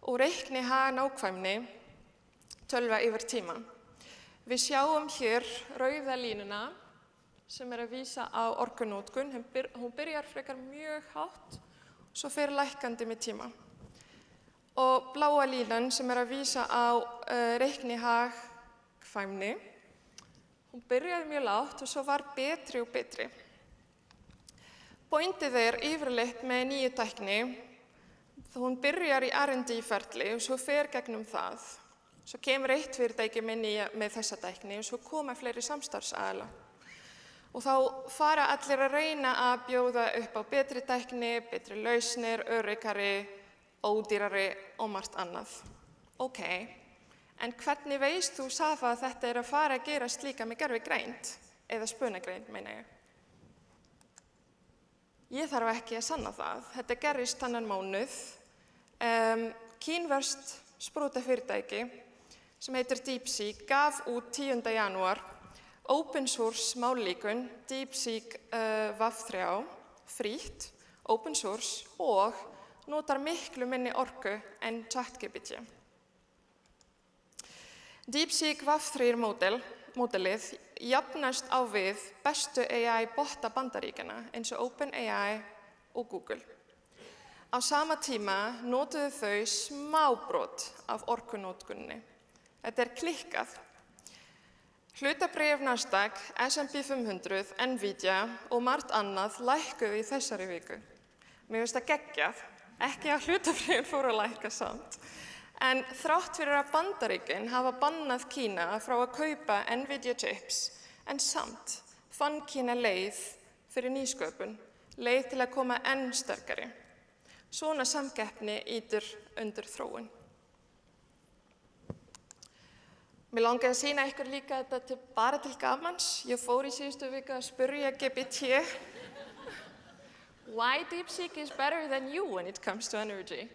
og reiknihag nákvæmni tölva yfir tíma. Við sjáum hér rauða línuna sem að vísa á orkunotkun. Hún byrjar frekar mjög hátt, svo fer lækkandi með tíma. Og bláa línan sem að vísa á reiknihag nákvæmni. Hún byrjaði mjög lágt og svo var betri og betri. Pointið yfirleitt með nýju tækni, hún byrjar í R&D-ferli og svo fer gegnum það. Svo kemur eitt fyrirtæki með þessa tækni og svo koma fleiri samstarfsaðila. Og þá fara allir að reyna að bjóða upp á betri tækni, betri lausnir, öruggari, ódýrari og margt annað. Ok, en hvernig veist þú, Safa, að þetta að fara að gerast líka með gervigreind, eða spunagreind, meina ég? Ég þarf ekki að sanna það. Þetta gerist þennan mánuð. Kínverskt sprotafyrirtæki sem heitir DeepSeek gaf út 10. janúar open source mállíkun DeepSeek VAV3 frítt, open source og notar miklu minni orku en ChatGPT. DeepSeek VAV3 módelið jafnast á við bestu AI botta Bandaríkjanna eins og OpenAI og Google. Á sama tíma notuðu þau smábrot af orkunótkunni. Þetta er klikkað. Hlutabréf Nasdaq, S&P 500, Nvidia og margt annað lækkuðu í þessari viku. Mér finnst það geggjað, ekki að hlutabréfin fóru að lækka samt. En þrátt fyrir að Bandaríkin hafa bannað Kína frá að kaupa Nvidia chips, en samt fann Kína leið fyrir nýsköpun, leið til að koma enn sterkari. Svona samkeppni ýtir undir þróun. Mér langaði að sýna ykkur líka þetta bara til gamans. Ég fór í síðustu viku að spyrja GPT why DeepSeek is better than you when it comes to energy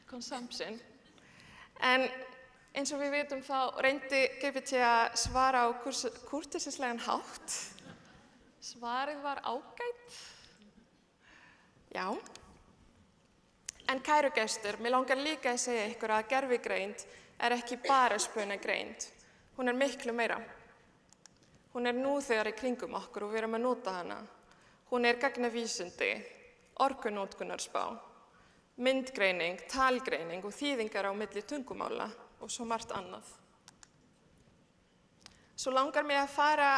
consumption. En eins og við vitum þá reyndi GPT að svara á kurteisislegan hátt. Svarið var ágætt. Já. En kæru gestir, mér langar líka að segja ykkur að gervigreind er ekki bara spunagreind. Hún er miklu meira. Hún er nú þegar í kringum okkur og við erum að nota hana. Hún er gagnavísindi, orkunótkunarspá, myndgreining, talgreining og þýðingar á milli tungumála og svo margt annað. Svo langar mig að fara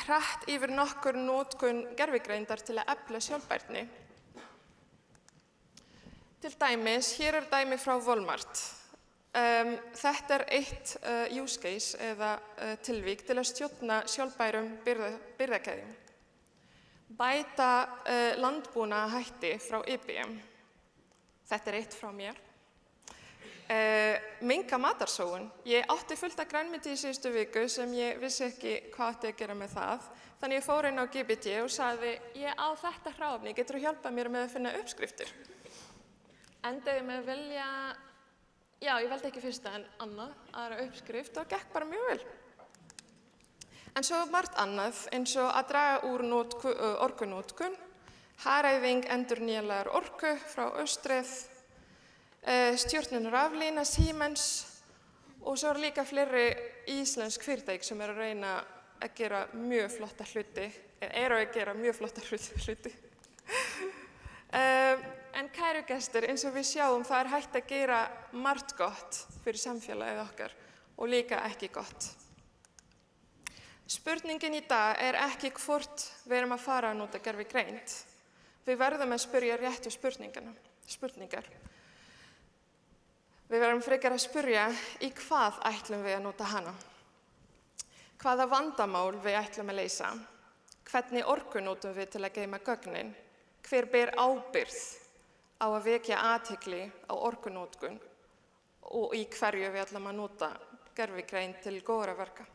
hratt yfir nokkur nótkun gervigreindar til að efla sjálfbærni. Til dæmis, hér er dæmi frá Walmart. Þetta er eitt use case eða tilvík til að stjórna sjálfbærum birgðakeðjum. Bæta landbúnaðarhætti frá IBM. Þetta er eitt frá mér. Minnka matarsóun. Ég átti fullt af grænmeti í síðustu viku sem ég vissi ekki hvað átti að gera með það. Þannig ég fór inn á GPT og sagði, ég á þetta hráefni, geturðu hjálpað mér með að finna uppskriftir? Endaði með að velja, já, ég veldi ekki fyrsta en aðra uppskrift og gekk bara mjög vel. En svo margt annað eins og að draga úr orkunótkun, hagræðing endurnýjanlegar orku frá Östreið, stjórnun raflína, Siemens og svo eru líka fleiri íslensk fyrirtæki sem eru að reyna að gera mjög flotta hluti, En kæru gestir, eins og við sjáum, það er hægt að gera margt gott fyrir samfélagið okkar og líka ekki gott. Spurningin í dag er ekki hvort við erum að fara að nota gervigreind. Við verðum að spyrja réttu spurningar. Við verðum frekar að spyrja í hvað ætlum við að nota hana. Hvaða vandamál við ætlum að leysa. Hvernig orku notum við til að geyma gögnin. Hver ber ábyrgð á að vekja athygli á orkunótkun og í hverju við ætlum að nota gervigreind til góðra verka.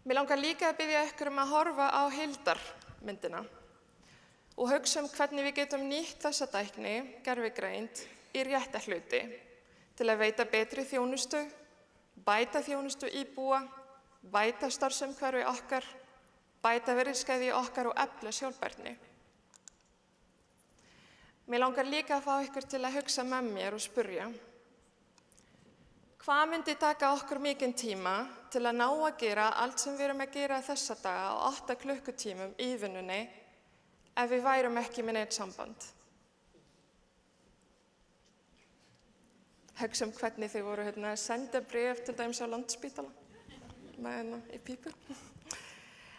Mér langar líka að biðja ykkur að horfa á heildarmyndina og hugsa hvernig við getum nýtt þessa tækni, gervigreind, í rétta hluti til að veita betri þjónustu, bæta þjónustu íbúa, bæta starfsumhverfi okkar, bæta virðisgæði okkar og efla sjálfbærni. Mér langar líka að fá ykkur til að hugsa með mér og spyrja. Hvað myndi taka okkur mikinn tíma til að ná að gera allt sem við erum að gera þessa daga á 8 klukkutímum í vinnunni ef við værum ekki með neitt samband? Hugsa hvernig þið voru að senda bréf til dæmis á Landspítala með í pípu.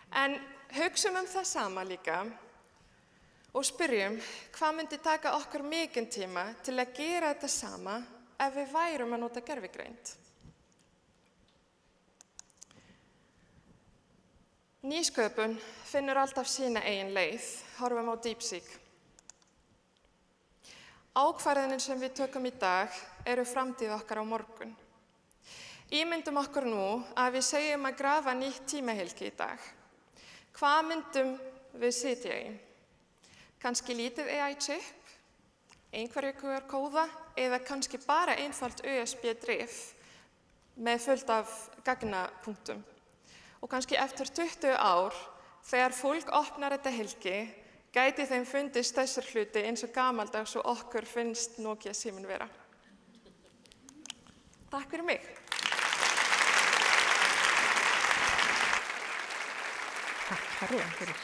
En hugsum það sama líka og spyrjum hvað myndi taka okkur mikinn tíma til að gera þetta sama ef við værum að nota gervigreind. Nýsköpun finnur alltaf sína eigin leið, horfum á DeepSeek. Ákvarðanir sem við tökum í dag eru framtíð okkar á morgun. Ímyndum okkur nú að við segjum að grafa nýtt tímahylki í dag. Hvað myndum við sitja í? Kannski lítið AI-chip, einhverju QR-kóða eða kannski bara einfalt USB-drif með fullt af gagnapunktum. Og kannski eftir 20 ár, þegar fólk opnar þetta hylki, gæti þeim fundist þessar hluti eins og gamaldags og okkur finnst Nokia síminn vera. Takk fyrir mig. Takk fyrir.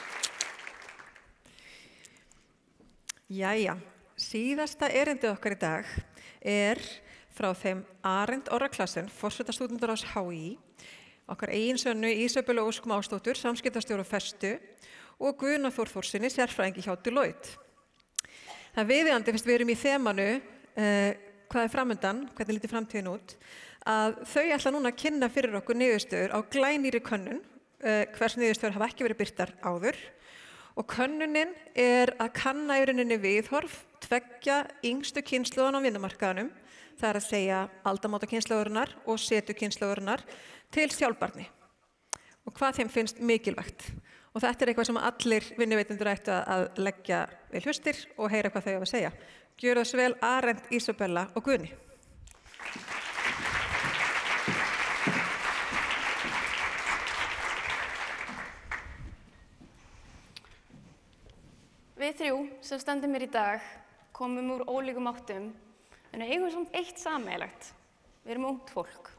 Jæja, Síðasta erindið okkar í dag frá þeim Arend Orra Claessen, forsetastúdentar HÍ, okkar eiginsönnu Ísabellu Ósk Másdóttur, samskiptastjóra Festu og Guðna Þór Þórsinni, sérfræðingi hjá Deloitte. Það viðeigandi fyrst við erum í þemanu hvað framundan, hvernig lítur framtíðin út, að þau ætla núna að kynna fyrir okkur niðurstöður á glænýrri könnun, hvers niðurstöður hafa ekki verið birtar áður. Og könnunin að kanna í rauninni viðhorf tveggja yngstu kynslóðan á vinnumarkaðanum, það að segja aldamótakynslóðurinnar og setukynslóðurinnar til sjálfbarni og hvað þeim finnst mikilvægt. Og þetta eitthvað sem allir vinnuveitendur ættu að leggja við hlustir og heyra hvað þau hafa að segja. Gjörðu það svo vel, Arend, Ísabella og Guðni. Við þrjú sem stöndum hér í dag komum úr ólíkum áttum en eigum samt eitt sameiginlegt. Við erum ungt fólk.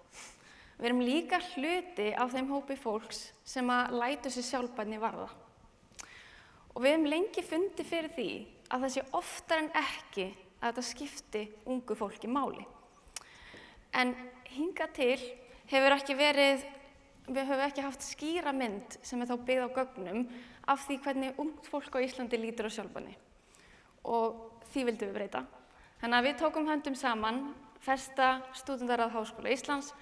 Við erum líka hluti af þeim hópi fólks sem að lætur sig sjálfbærni varða. Og við höfum lengi fundið fyrir því að það sé oftar en ekki að þetta skipti ungu fólki máli. En hingað til við höfum ekki haft skýra mynd sem þá byggð á gögnum af því hvernig ungt fólk á Íslandi lítur á sjálfbærni. Og því vildum við breyta. Þannig að við tókum höndum saman, Festa, Stúdentarráð Háskóla Íslands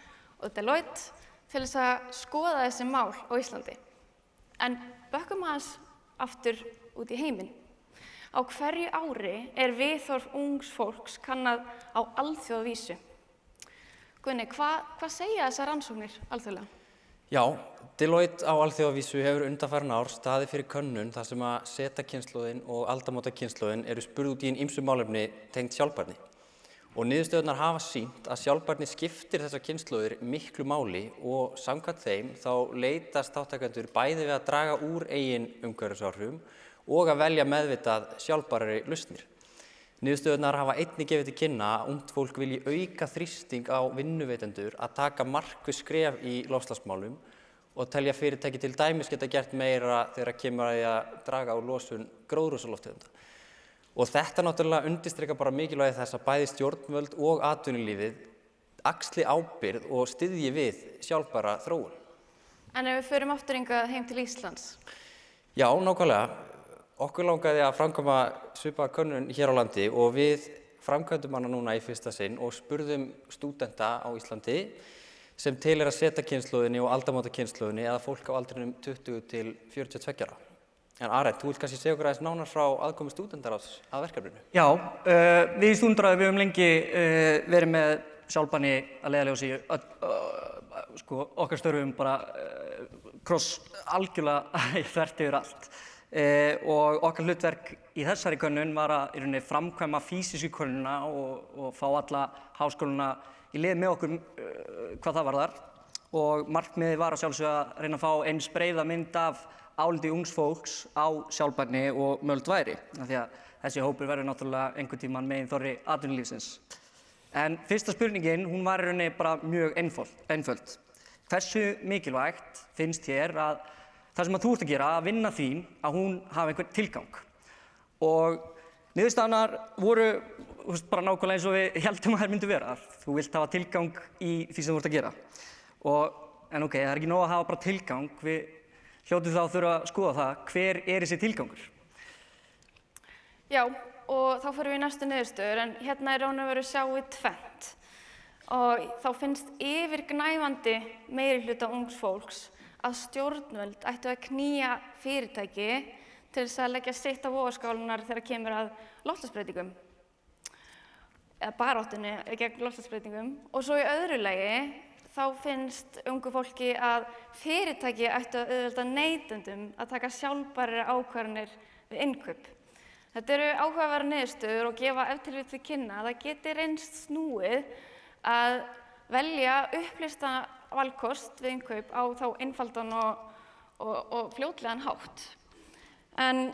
og Deloitte til þess að skoða þessi mál á Íslandi. En bökkum aðeins aftur út í heiminn. Á hverju ári viðhorf ungs fólks kannað á alþjóðavísu. Guðni, hvað segja þessar rannsóknir alþjóðlega? Já, Deloitte á alþjóðavísu hefur undanfarin ár staðið fyrir könnun þar sem að setakynslóðin og aldamótakynslóðin eru spurð út í ýmsu málefni tengd sjálfbærni. Og niðurstöðurnar hafa sýnt að sjálfbærni skiptir þessar kynslóðir miklu máli og samkvæmt þeim þá leitast þátttakendur bæði við að draga úr eigin umhverfisáhrifum og að velja meðvitað sjálfbærari lausnir. Niðurstöðurnar hafa einnig gefið til kynna að ungt fólk vilji auka þrýsting á vinnuveitendur að taka markviss skref í loftslagsmálum og telja fyrirtæki til dæmis geta gert meira þegar kemur að því að draga úr losun gróðurhúsalofttegunda. Og þetta náttúrulega undirstrikar bara mikilvægi þess að bæði stjórnvöld og atvinnulífið axli ábyrgð og styðji við sjálfbæra þróun. En ef við förum aftur hingað heim til Íslands? Já, nákvæmlega. Okkur langaði að framkvæma svipaða könnun hér á landi og við framkvæmdum hana núna í fyrsta sinn og spurðum stúdenta á Íslandi sem tilheyra setakynslóðinni og aldamótakynslóðinni eða fólk á aldrinum 20 til 42 ára. En Arend, þú vilt kannski segja okkur aðeins nánar frá aðkomu stúdentaráðs að verkefninu? Já, við í Stúdentaráði höfum lengi verið með sjálfbærni að leiðarljósi okkar störfum bara algjörlega þvert yfir allt. Og okkar hlutverk í þessari könnun var að í rauninni framkvæma fýsísku könnuna og fá alla háskólana í lið með okkur hvað það varðar. Og markmiðið var að sjálfsögðu að reyna að fá eins breiða mynd af áliti ungs fólks á sjálfbærni og mögulegt væri. Því að þessi hópur verður náttúrulega einhvern tímann meginþorri atvinnulífsins. En fyrsta spurningin, hún var í rauninni bara mjög einföld. Hversu mikilvægt finnst þér að það sem þú ert að gera, að vinna þín, að hún hafi einhvern tilgang? Og niðurstaðnar voru bara nákvæmlega eins og við héldum að þær myndu vera. Þú vilt hafa tilgang í því sem þú ert að gera. En ok, það ekki nóg að hafa bara tilgang. Við hljótum þá að þurfa að skoða það, hver þessi tilgangur? Já, og þá förum við í næstu niðurstöður, en hérna raun og veru sjáum við tvennt. Og þá finnst yfirgnæfandi meirihluta ungs fólks að stjórnvöld ættu að knýja fyrirtæki til þess að leggja sitt á vogarskálunar þegar kemur að loftslagsbreytingum. Eða baráttunni gegn loftslagsbreytingum. Og svo í öðru lagi þá finnst ungu fólki að fyrirtæki ættu að auðvelda neytendum að taka sjálfbærari ákvarðanir við innkaup. Þetta eru áhugaverðar niðurstöður og gefa ef til vill til kynna að það geti reynst snúið að velja upplýsta valkost við innkaup á þá einfaldan og fljótlegan hátt. En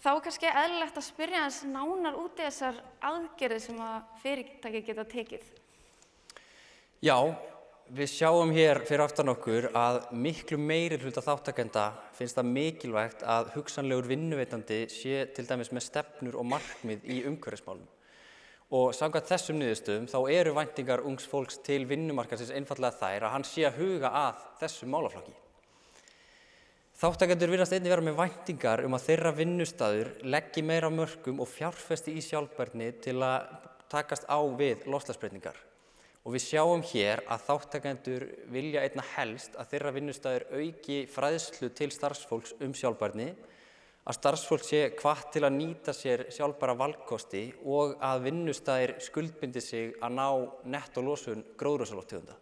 þá er kannski eðlilegt að spyrja aðeins nánar út í þessar aðgerðir sem að fyrirtæki geta tekið. Já, Við sjáum hér fyrir aftan okkur að miklu meiri hluta þáttakenda finnst það mikilvægt að hugsanlegur vinnuveitandi sé til dæmis með stefnur og markmið í umhverfismálum. Og samkvæmt þessum niðurstöðum þá eru væntingar ungs fólks til vinnumarkaðsins einfaldlega þær að hann sé að huga að þessum málaflokki. Þátttakendur virðast einnig vera með væntingar að þeirra vinnustaður leggi meira af mörkum og fjárfesti í sjálfbærni til að takast á við loftslagsbreytingar. Og við sjáum hér að þáttakendur vilja einna helst að þeirra vinnustaður auki fræðslu til starfsfólks sjálfbærni, að starfsfólk sé hvatt til að nýta sér sjálfbæra valkosti og að vinnustaðir skuldbindi sig að ná nettólosun gróðurhúsalofttegunda.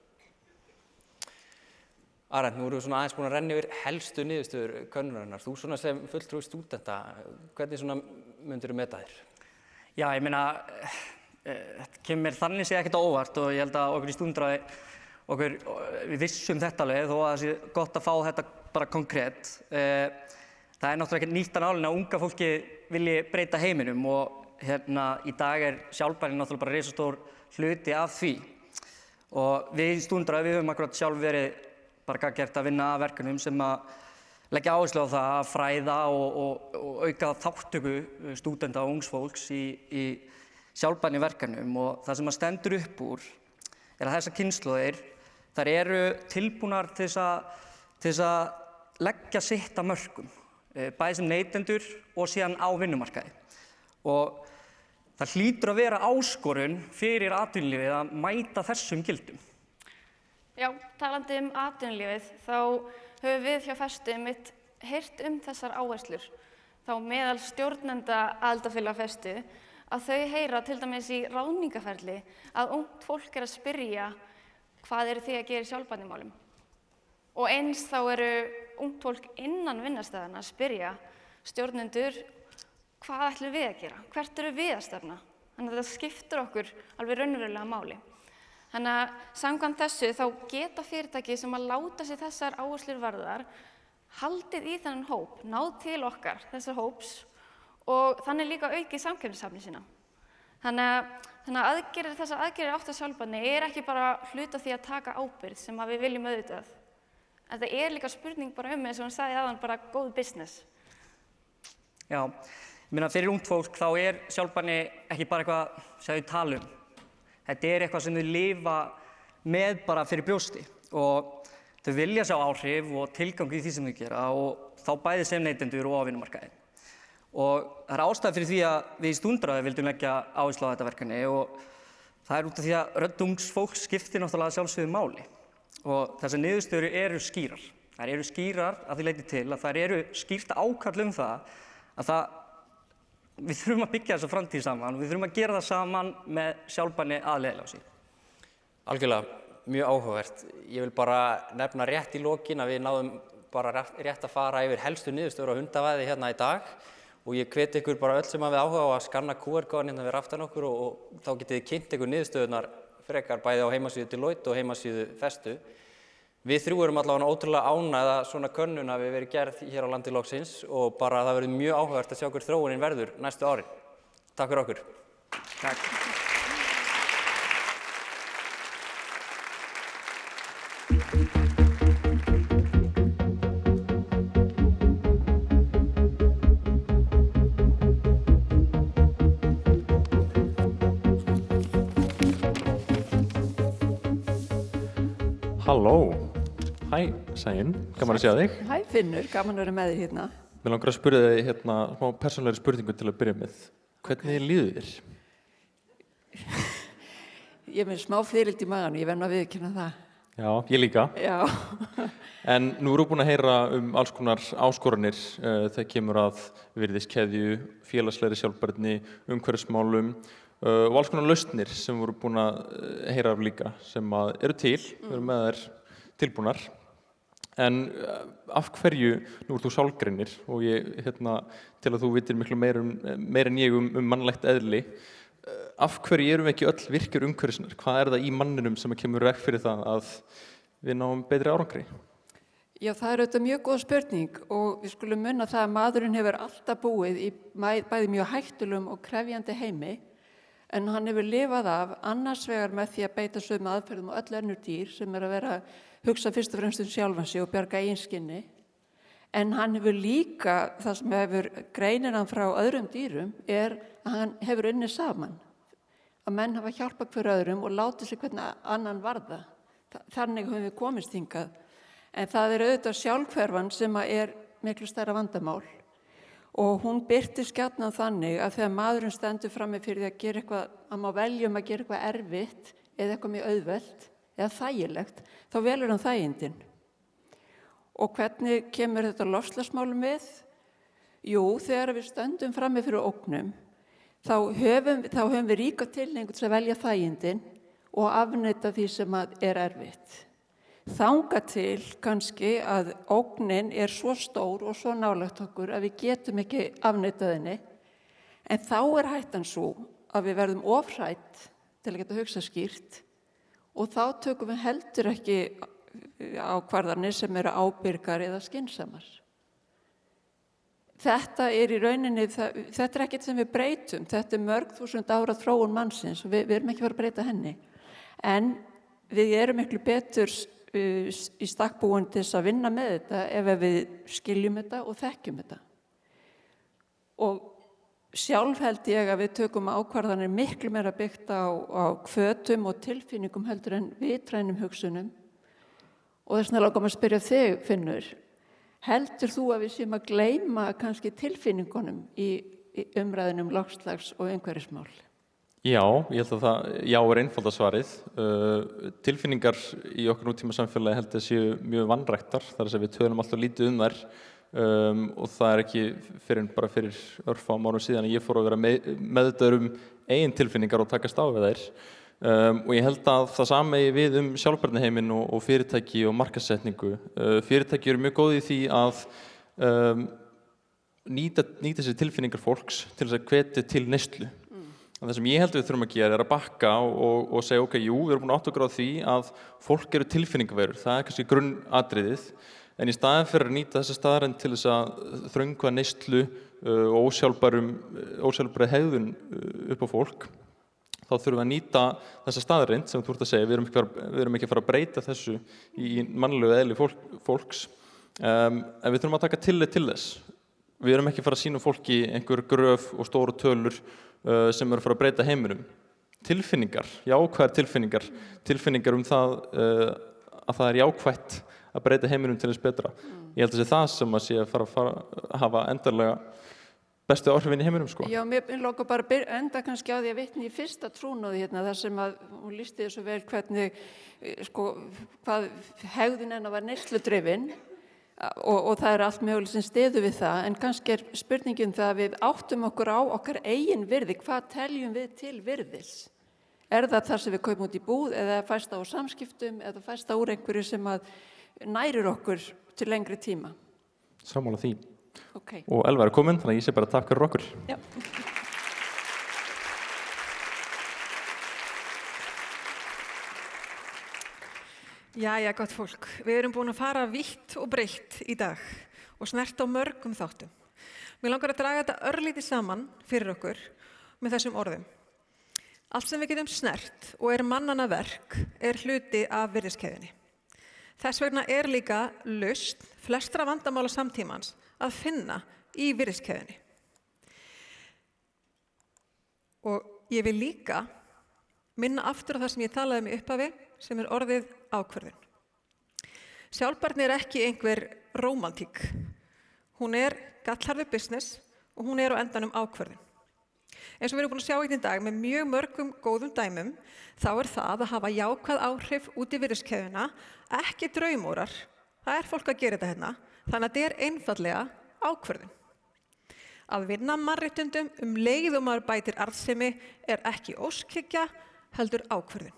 Arend, nú erum við aðeins búin að renna yfir helstu niðurstöður könnunarinnar. Þú sem fulltrúi stúdenta, hvernig myndir þú meta þér? Já, ég meina, þetta kemur þannig séð ekkert á óvart og ég held að okkur í stúdendaráði, við vissum þetta alveg þó að það sé gott að fá þetta bara konkrétt. Það náttúrulega ekkert nýtt að nálinni að unga fólki vilji breyta heiminum og í dag sjálfbærni náttúrulega bara risastór hluti af því. Og við í stúdendaráði, við höfum akkurat sjálf verið bara gagngert að vinna að verkefnum sem að leggja áherslu á það að fræða og auka þátttöku stúdenta og ungs fólks í sjálfbærni verkefnum. Og það sem að stendur upp úr að þessar kynslóðir, þær eru tilbúnar til þess að leggja sitt af mörkum. Bæði sem neytendur og síðan á vinnumarkaði. Og það hlýtur að vera áskorun fyrir atvinnulífið að mæta þessum gildum. Já, talandi atvinnulífið, þá höfum við hjá Festu einmitt heyrt þessar áherslur. Þá meðal stjórnenda aðildarfélaga Festu að þau heyra til dæmis í ráðningarferli að ungt fólk að spyrja hvað eru þið að gera í sjálfbærnimálum. Og eins þá eru ungt fólk innan vinnustæðanna að spyrja stjórnendur hvað ætlum við að gera, hvert eru við að stefna. Þannig að þetta skiptir okkur alveg raunverulega máli. Þannig að samkvæmt þessu þá geta fyrirtæki sem að láta sér þessar áherslur varðar haldið í þennan hóp, náð til okkar þessar hóps og þannig líka aukið samkeppnishæfni sína. Þannig að þessar aðgerðir átt að sjálfbærni ekki bara hluti af því að taka ábyrgð sem að við viljum auðvitað. En það líka spurning bara eins og hann sagði áðan, bara góð business. Já, ég meina fyrir ungt fólk þá sjálfbærni ekki bara eitthvað sem þau tala um. Þetta eitthvað sem þau lifa með bara fyrir brjósti og þau vilja sjá áhrif og tilgang í því sem þau gera og þá bæði sem neytendur og á vinnumarkaði. Og það ástæða fyrir því að við í stúdendaráði vildum leggja áherslu á þetta verkefni og það út af því að rödd ungs fólks skiptir náttúrulega sjálfsögðu máli. Og þessar niðurstöður eru skýrar. Þær eru skýrar að því leyti til að þær eru skýrt ákall það að við þurfum að byggja þessa framtíð saman og við þurfum að gera það saman með sjálfbærni að leiðarljósi. Algjörlega, mjög áhugavert. Ég vil bara nefna rétt í lokin að við náðum bara rétt að fara yfir helstu niðurstöður á hundavæði hérna í dag og ég hveti ykkur bara öll sem hafið áhuga á að skanna QR-kóðan hérna við aftan okkur og þá getið þið kynnt ykkur niðurstöðurnar frekar bæði á heimasíðu Deloitte og heimasíðu Festu. Við þrjú erum allavega ótrúlega ánægð að svona könnun hafi verið gerð hér á landi loksins og bara það verður mjög áhugavert að sjá hver þróunin verður næstu árin. Takk fyrir okkur. Takk. Halló, hæ Sæunn, gaman að sjá þig. Hæ Finnur, gaman að vera með þér hérna. Mér langar að spyrja þig hérna smá persónulegri spurningu til að byrja með. Hvernig líður þér? Ég er með smá fyrild í maganum, ég verð að viðurkenna það. Já, ég líka. Já. En nú erum við búin að heyra alls konar áskoranir þegar kemur að virðiskeðju, félagslegri sjálfbærni, umhverfismálum og alls konar lausnir sem við erum búin að heyra af líka sem eru til, við erum með þær tilbúnar. En af hverju, nú ert þú sálgreinir og ég, til að þú vitir miklu meira en ég mannlegt eðli, af hverju erum við ekki öll virkir umhverfissinnar? Hvað það í manninum sem kemur veg fyrir það að við náum betri árangri? Já, það auðvitað mjög góð spurning og við skulum muna það að maðurinn hefur alltaf búið í bæði mjög hættulegum og krefjandi heimi En hann hefur lifað af annars vegar með því að beita sömu aðferðum og öll önnur dýr sem að vera að hugsa fyrst og fremst sjálfan sig og bjarga eigin skinni. En hann hefur líka, það sem hefur greinir hann frá öðrum dýrum, að hann hefur unnið saman. Að menn hafa hjálpað hver öðrum og látið sig hvernig annan varða. Þannig höfum við komist hingað. En það auðvitað sjálfhverfan sem miklu stærra vandamál. Og hún birtist gjarnan þannig að þegar maðurinn stendur frammi fyrir því að gera eitthvað, að má velja að gera eitthvað erfitt eða eitthvað mjög auðvelt eða þægilegt, þá velur hann þægindin. Og hvernig kemur þetta loftslagsmálum við? Jú, þegar við stöndum frammi fyrir ógnum, þá höfum við ríka tilhneigingu til að velja þægindin og afneita því sem erfitt. Þangað til kannski að ógnin svo stór og svo nálægt okkur að við getum ekki afneitað henni. En þá hættan svo að við verðum ofhrædd til að geta hugsa skýrt og þá tökum við heldur ekki ákvarðanir sem ábyrgar eða skynsamar. Þetta í rauninni, þetta ekkert sem við breytum, þetta mörg þúsund ára þróun mannsins og við erum ekki að fara að breyta henni. En við erum miklu betur í stakk búin til þess að vinna með þetta ef við skiljum þetta og þekkjum þetta. Og sjálf held ég að við tökum ákvarðanir miklu meira byggt á hvötum og tilfinningum heldur en vitrænum hugsunum. Og þess vegna langar maður að spyrja þig, Finnur, heldur þú að við séum að gleyma kannski tilfinningunum í umræðunum loftslags- og umhverfismál? Já, ég held að já einfalda svarið. Tilfinningar í okkar nútíma samfélagi held að séu mjög vanræktar, þar að við tölum alltaf lítið þær og það ekki fyrir örfáum árum síðan að ég fór að vera meðvitaður eigin tilfinningar og takast á við þær. Og ég held að það sama eigi við sjálfbærniheiminn og fyrirtæki og markaðssetningu. Fyrirtæki eru mjög góð í því að nýta sér tilfinningar fólks til þess að hvetja til neyslu. Það sem ég held við þurfum að gera að bakka og segja ok, jú, við erum búin að átta okkur á því að fólk eru tilfinningaverur, það kannski grunnatriðið, en í staðinn fyrir að nýta þessa staðræn til þess að þröngva neyslu og ósjálfbæra hegðun upp á fólk, þá þurfum við að nýta þessa staðræn sem þú ert að segja, við erum ekki að fara að breyta þessu í mannlegu eðli fólks, en við þurfum að taka tillit til þess. Við erum ekki að fara að sýna fólki einhver gröf og stóru tölur sem eru að fara að breyta heiminum. Tilfinningar, jákvæðar tilfinningar það að það jákvætt að breyta heiminum til þess betra. Ég held að það sem að sé að fara að hafa endarlega bestu áhrifin í heiminum, sko. Já, mér langar bara að enda kannski á því að vitna í fyrsta trúnaði þar sem að hún lýsti þessu vel hvernig, hvað hegðun hennar var neysludrifin og það allt mögulega sem styður við það, en kannski spurningin það að við áttum okkur á okkar eigin virði, hvað teljum við til virðis? Það þar sem við kaupum út í búð eða fæst á samskiptum eða fæst á úr einhverju sem að nærir okkur til lengri tíma? Sammála því. Okay. Og Elva komin, þannig að ég sé bara takk fyrir okkur. Já. Jæja, gott fólk. Við erum búin að fara vítt og breitt í dag og snert á mörgum þáttum. Mér langar að draga þetta örlítið saman fyrir okkur með þessum orðum. Allt sem við getum snert og mannanna verk hluti af virðiskeðjunni. Þess vegna líka lausn flestra vandamála samtímans að finna í virðiskeðjunni. Og ég vil líka minna aftur á það sem ég talaði í upphafi, sem orðið ákvörðun. Sjálfbærni ekki einhver rómantík. Hún gallharður business og hún á endanum ákvörðun. Eins og við erum búin að sjá í dag með mjög mörgum góðum dæmum, þá það að hafa jákvæð áhrif út í virðiskeðjuna, ekki draumórar. Það fólk að gera þetta hérna, þannig að þetta einfaldlega ákvörðun. Að vinna mannréttindum leið og maður bætir arðsemi ekki óskhyggja, heldur ákvörðun.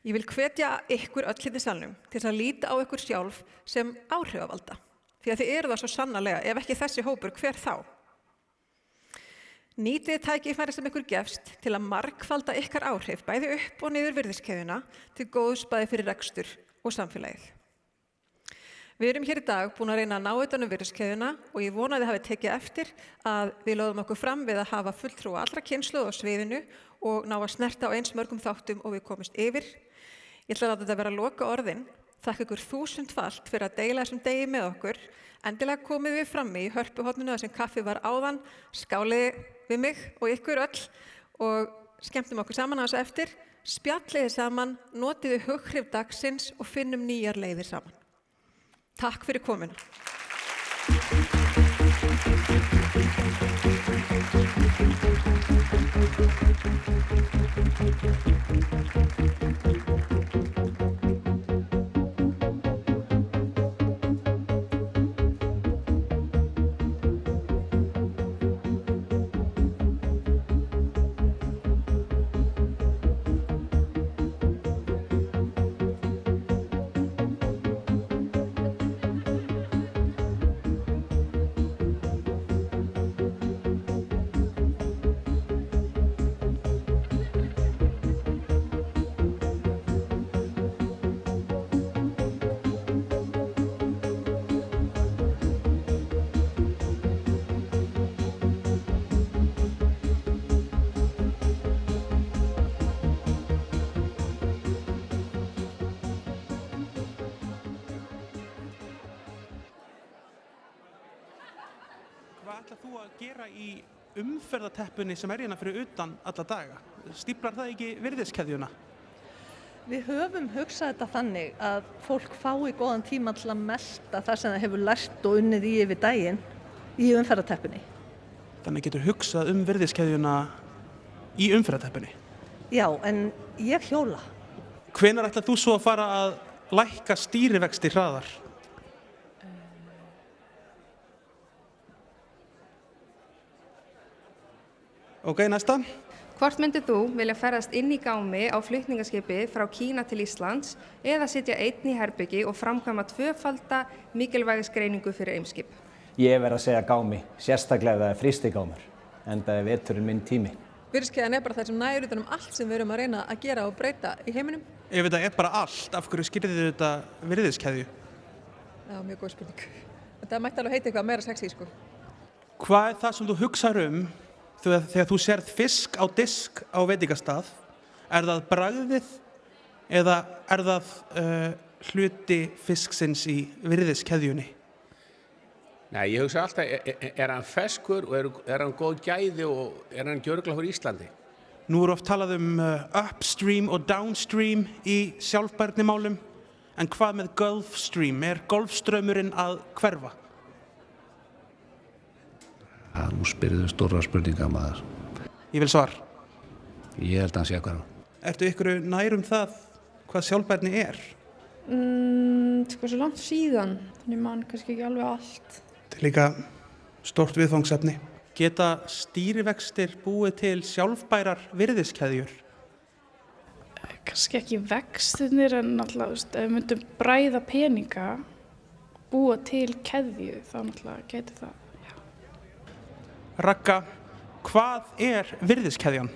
Ég vil hvetja ykkur öll í salnum til að líta á ykkur sjálf sem áhrifavalda, því að þið það svo sannarlega, ef ekki þessi hópur, hver þá? Nýtið tækifæri sem ykkur gefst til að margfalda ykkar áhrif, bæði upp og niður virðiskeðjuna, til góðs bæði fyrir rekstur og samfélagið. Við erum hér í dag búin að reyna að ná utan virðiskeðjuna og ég vona að þið hafi tekið eftir að við lögðum okkur fram við að hafa fulltrúa allra kynslóða á sviðinu og ná að snerta á eins mörgum þáttum og við komumst yfir. Ég ætla að láta þetta vera loka orðin. Þakka ykkur 1000-falt fyrir að deila þessum degi með okkur. Endilega komið við frammi í hörpuhorninu þar sem kaffi var áðan, skáliði við mig og ykkur öll og skemmtum okkur saman á þessu eftir. Spjalliði saman, notiði hughrif dagsins og finnum nýjar leiðir saman. Takk fyrir komuna. Hvað ætlar þú að gera í umferðarteppunni sem hérna fyrir utan alla daga? Stíflar það ekki virðiskeðjuna? Við höfum hugsað þetta þannig að fólk fái góðan tíma til að melta það sem það hefur lært og unnið í yfir daginn í umferðarteppunni. Þannig getur hugsað virðiskeðjuna í umferðarteppunni? Já, en ég hjóla. Hvenær ætlar þú svo að fara að lækka stýrivexti hraðar? Ok, næsta. Hvort myndir þú vilja ferðast inn í gámi á flutningaskipi frá Kína til Íslands eða sitja einn í herbyggi og framkvæma 2-falda mikilvægisgreiningu fyrir Eimskip? Ég verð að segja gámi, sérstaklega ef það er frystigámur, enda er veturinn minn tími. Virðiskeðjan bara það sem nægur utan allt sem við erum að reyna að gera og breyta í heiminum. Ef þetta bara allt, af hverju skýrðið þið þetta virðiskeðju? Já, mjög góð spurning. Þetta mætti alveg heita eitthvað meira sexy, sko. Hvað það sem þú hugsar þegar þú sérð fisk á disk á veitingastað? Er það bragðið eða er það hluti fisksins í virðiskeðjunni? Nei, ég hugsa alltaf, er hann ferskur og er hann góð gæði og er hann gjörgla fyrir Íslandi? Nú oft talað upstream og downstream í sjálfbærnimálum, en hvað með Gulfstream? Er Golfstraumurinn að hverfa? Nú spyrðu stórra spurninga maður. Ég vil svar. Ég held að hann sé að hverfa. Ertu ykkur nær það hvað sjálfbærni er? Svo langt síðan, þannig mann kannski ekki alveg allt. Þetta er líka stórt viðfangsefni. Geta stýrivextir búið til sjálfbærar virðiskeðjur? Kannski ekki vextirnir en náttúrulega, ef við myndum bræða peninga, búa til keðju, þá náttúrulega geti það. Ragga, hvað er virðiskeðjan?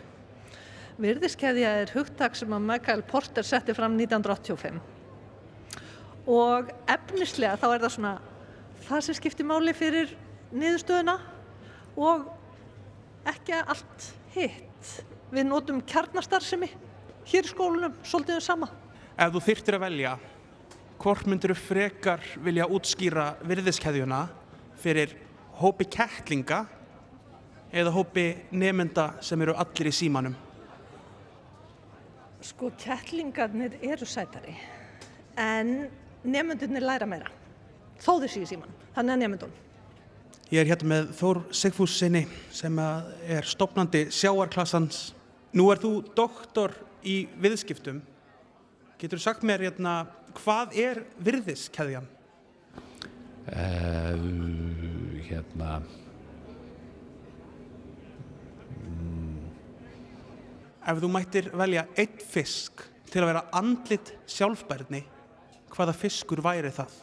Virðiskeðja er hugtak sem að Michael Porter setti fram 1985. Og efnislega þá er það svona það sem skiptir máli fyrir niðurstöðuna og ekki allt hitt. Við notum kjarnastarfsemi hér í skólanum, svolítið sama. Ef þú þyrftir að velja, hvort myndir þú frekar vilja útskýra virðiskeðjuna fyrir hópi kettlinga eða hópi nemenda sem eru allir í símanum? Sko, kettlingarnir eru sætari, en nemendurnir læra meira, þó þeir séu í símanum, þannig að nemendun. Ég er hérna með Þór Sigfússyni sem er stofnandi sjávarklassans. Nú er þú doktor í viðskiptum. Getur þú sagt mér hérna, hvað er virðiskeðjan? Ef þú mættir velja einn fisk til að vera andlit sjálfbærni, hvaða fiskur væri það?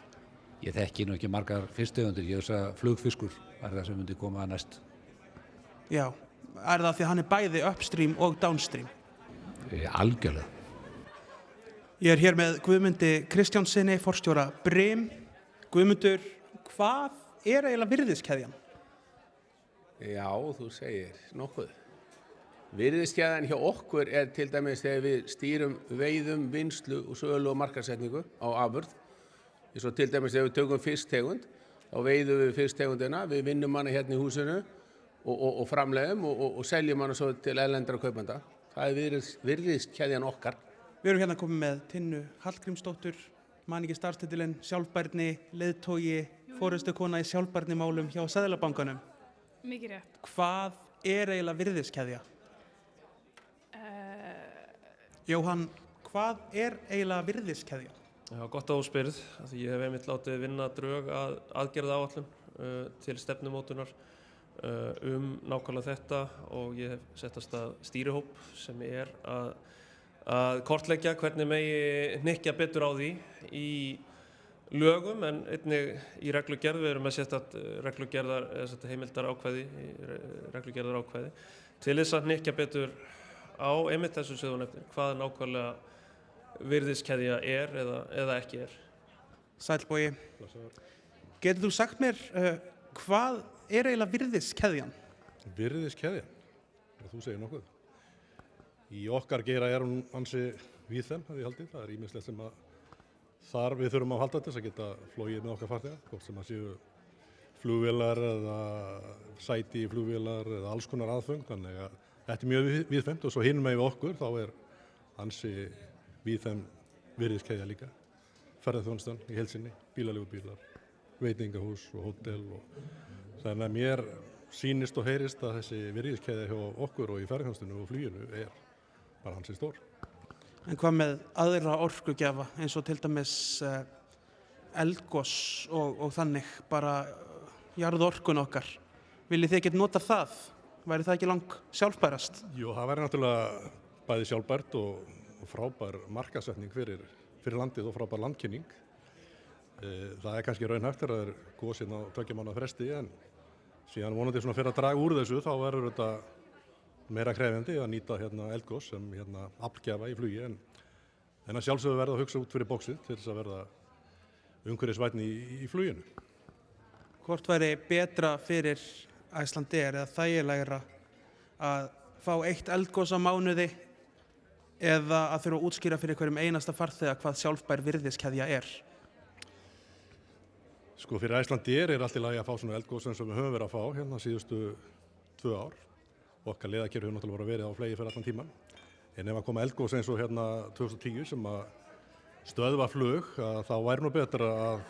Ég þekki nú ekki margar fisktegundir, ég hugsa flugfiskur er það sem myndi koma næst. Já, er það því að hann er bæði upstream og downstream? Algjörlega. Ég er hér með Guðmundi Kristjánsinni, forstjóra Brim. Guðmundur, hvað er eiginlega virðiskeðjan? Já, þú segir nokkuð. Virðiskeðjan hjá okkur er til dæmis þegar við stýrum veiðum, vinnslu og sölu og markaðssetningu á afurð. Eins og til dæmis þegar við tökum fisktegund, þá veiðum við fisktegundina, við vinnum hana hérna í húsinu og framleiðum og seljum hana svo til erlendra kaupenda. Það er virðiskeðjan okkar. Við erum hérna komið með Tinnu Hallgrímsdóttur, man ekki starfstitilinn, sjálfbærni, leiðtogi, forystukona í sjálfbærnimálum hjá Seðlabankanum. Mikið rétt. Hvað er eiginlega virðiskeðja? Jóhann, hvað er eiginlega virðiskeðja? Já, gott að þú spyrð, því ég hef einmitt látið vinna drög að aðgerðaáætlun til stefnumótunar nákvæmlega þetta og ég hef sett af stað stýrihóp sem er að kortleggja hvernig megi hnykkja betur á því í lögum en einnig í reglugerð. Við erum með sett reglugerðar eða heimildar ákvæði, reglugerðar ákvæði til þess að hnykkja betur á einmitt þessu söðunefni, hvað nákvæmlega virðiskeðja er eða ekki er. Sæll Bogi, getur þú sagt mér hvað er eiginlega virðiskeðjan? Virðiskeðjan? Þú segir nokkuð. Í okkar geira er hún ansi víðfeðm, hef ég haldið. Það er ýmislegt sem þar við þurfum að halda til þess að geta flogið með okkar farþega, hvort sem að séu flugvélar eða sæti í flugvélar eða alls konar aðföng, þannig að þetta er mjög víðfeðmt og svo hinum megin við okkur þá er ansi víðfeðm virðiskeðja líka. Ferðaþjónustan í heild sinni, bílaleigubílar, veitingahús og hótel og þannig að mér sýnist og heyrist að þessi virðiskeðja hjá okkur og í ferðaþjónustunni og fluginu er bara ansi stór. En hvað með aðra orkugjafa eins og til dæmis eldgos og þannig bara jarðorkun okkar? Viljið þið ekki nota það? Væri það ekki lang sjálfbærast? Jú, það væri náttúrulega bæði sjálfbært og frábær markaðssetning fyrir landið og frábær landkynning. Það er kannski raunhæft þegar það er gosinn á 2 mánaða fresti en síðan vonandi svona fyrir að draga úr þessu þá verður þetta meira krefjandi að nýta eldgos sem aflgjafa í flugi en að sjálfsögðu verða að hugsa út fyrir bóksið til þess að verða umhverfisvænni í fluginu. Hvort væri betra fyrir Icelandair eða þægilegra að fá 1 eldgos á mánuði eða að þurfa að útskýra fyrir hverjum einasta farþega hvað sjálfbær virðiskeðja er? Sko fyrir Icelandair er allt í lagi að fá svona eldgos eins og við höfum verið að fá síðustu 2 ár. Okkar leiðakerfi hefur náttúrulega verið á flegi fyrir allan tíman. En ef að koma eldgos eins og 2010 sem að stöðva flug, þá væri nú betra að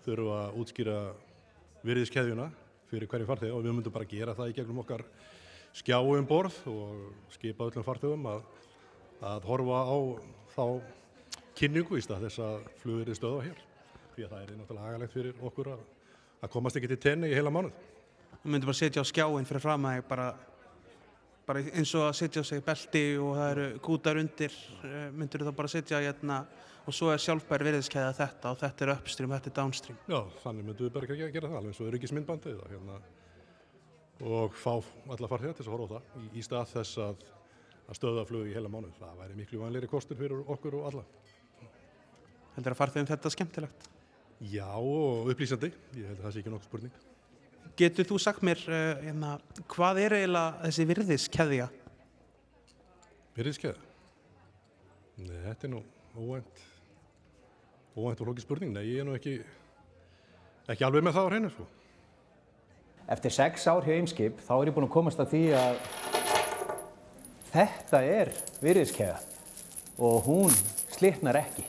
þurfa að útskýra virðiskeðjuna fyrir hverju farþega og við myndum bara gera það í gegnum okkar skjá borð og skipa öllum farþegum að horfa á þá kynningu í stað þess að flug verið stöðva hér. Því að það er náttúrulega hagalegt fyrir okkur að komast ekki til tenni í heila mánuð. Þú myndir bara setja á skjáinn fyrir fram að bara eins og að setja á sig belti og það eru kútar undir, myndir þú þá bara setja og svo er sjálfbær virðiskeðja þetta og þetta er upstream, þetta er downstream. Já, þannig myndum við bara gera það alveg eins og öryggismyndbandið og fá alla farþega til að horfa á það í stað þess að stöðva flug í heila mánuð. Það væri miklu vænlegri kostur fyrir okkur og alla. Heldur að farþegum þetta skemmtilegt? Já, og upplýsandi. Ég held að það sé ekki nokkuð spurning. Getur þú sagt mér hvað er eiginlega þessi virðiskeðja? Virðiskeðja? Nei, þetta er nú óvænt og flókið spurning. Nei, ég er nú ekki alveg með það á hreinu, sko. Eftir 6 ár hjá Eimskip þá er ég búinn að komast að því að þetta er virðiskeðja og hún slitnar ekki.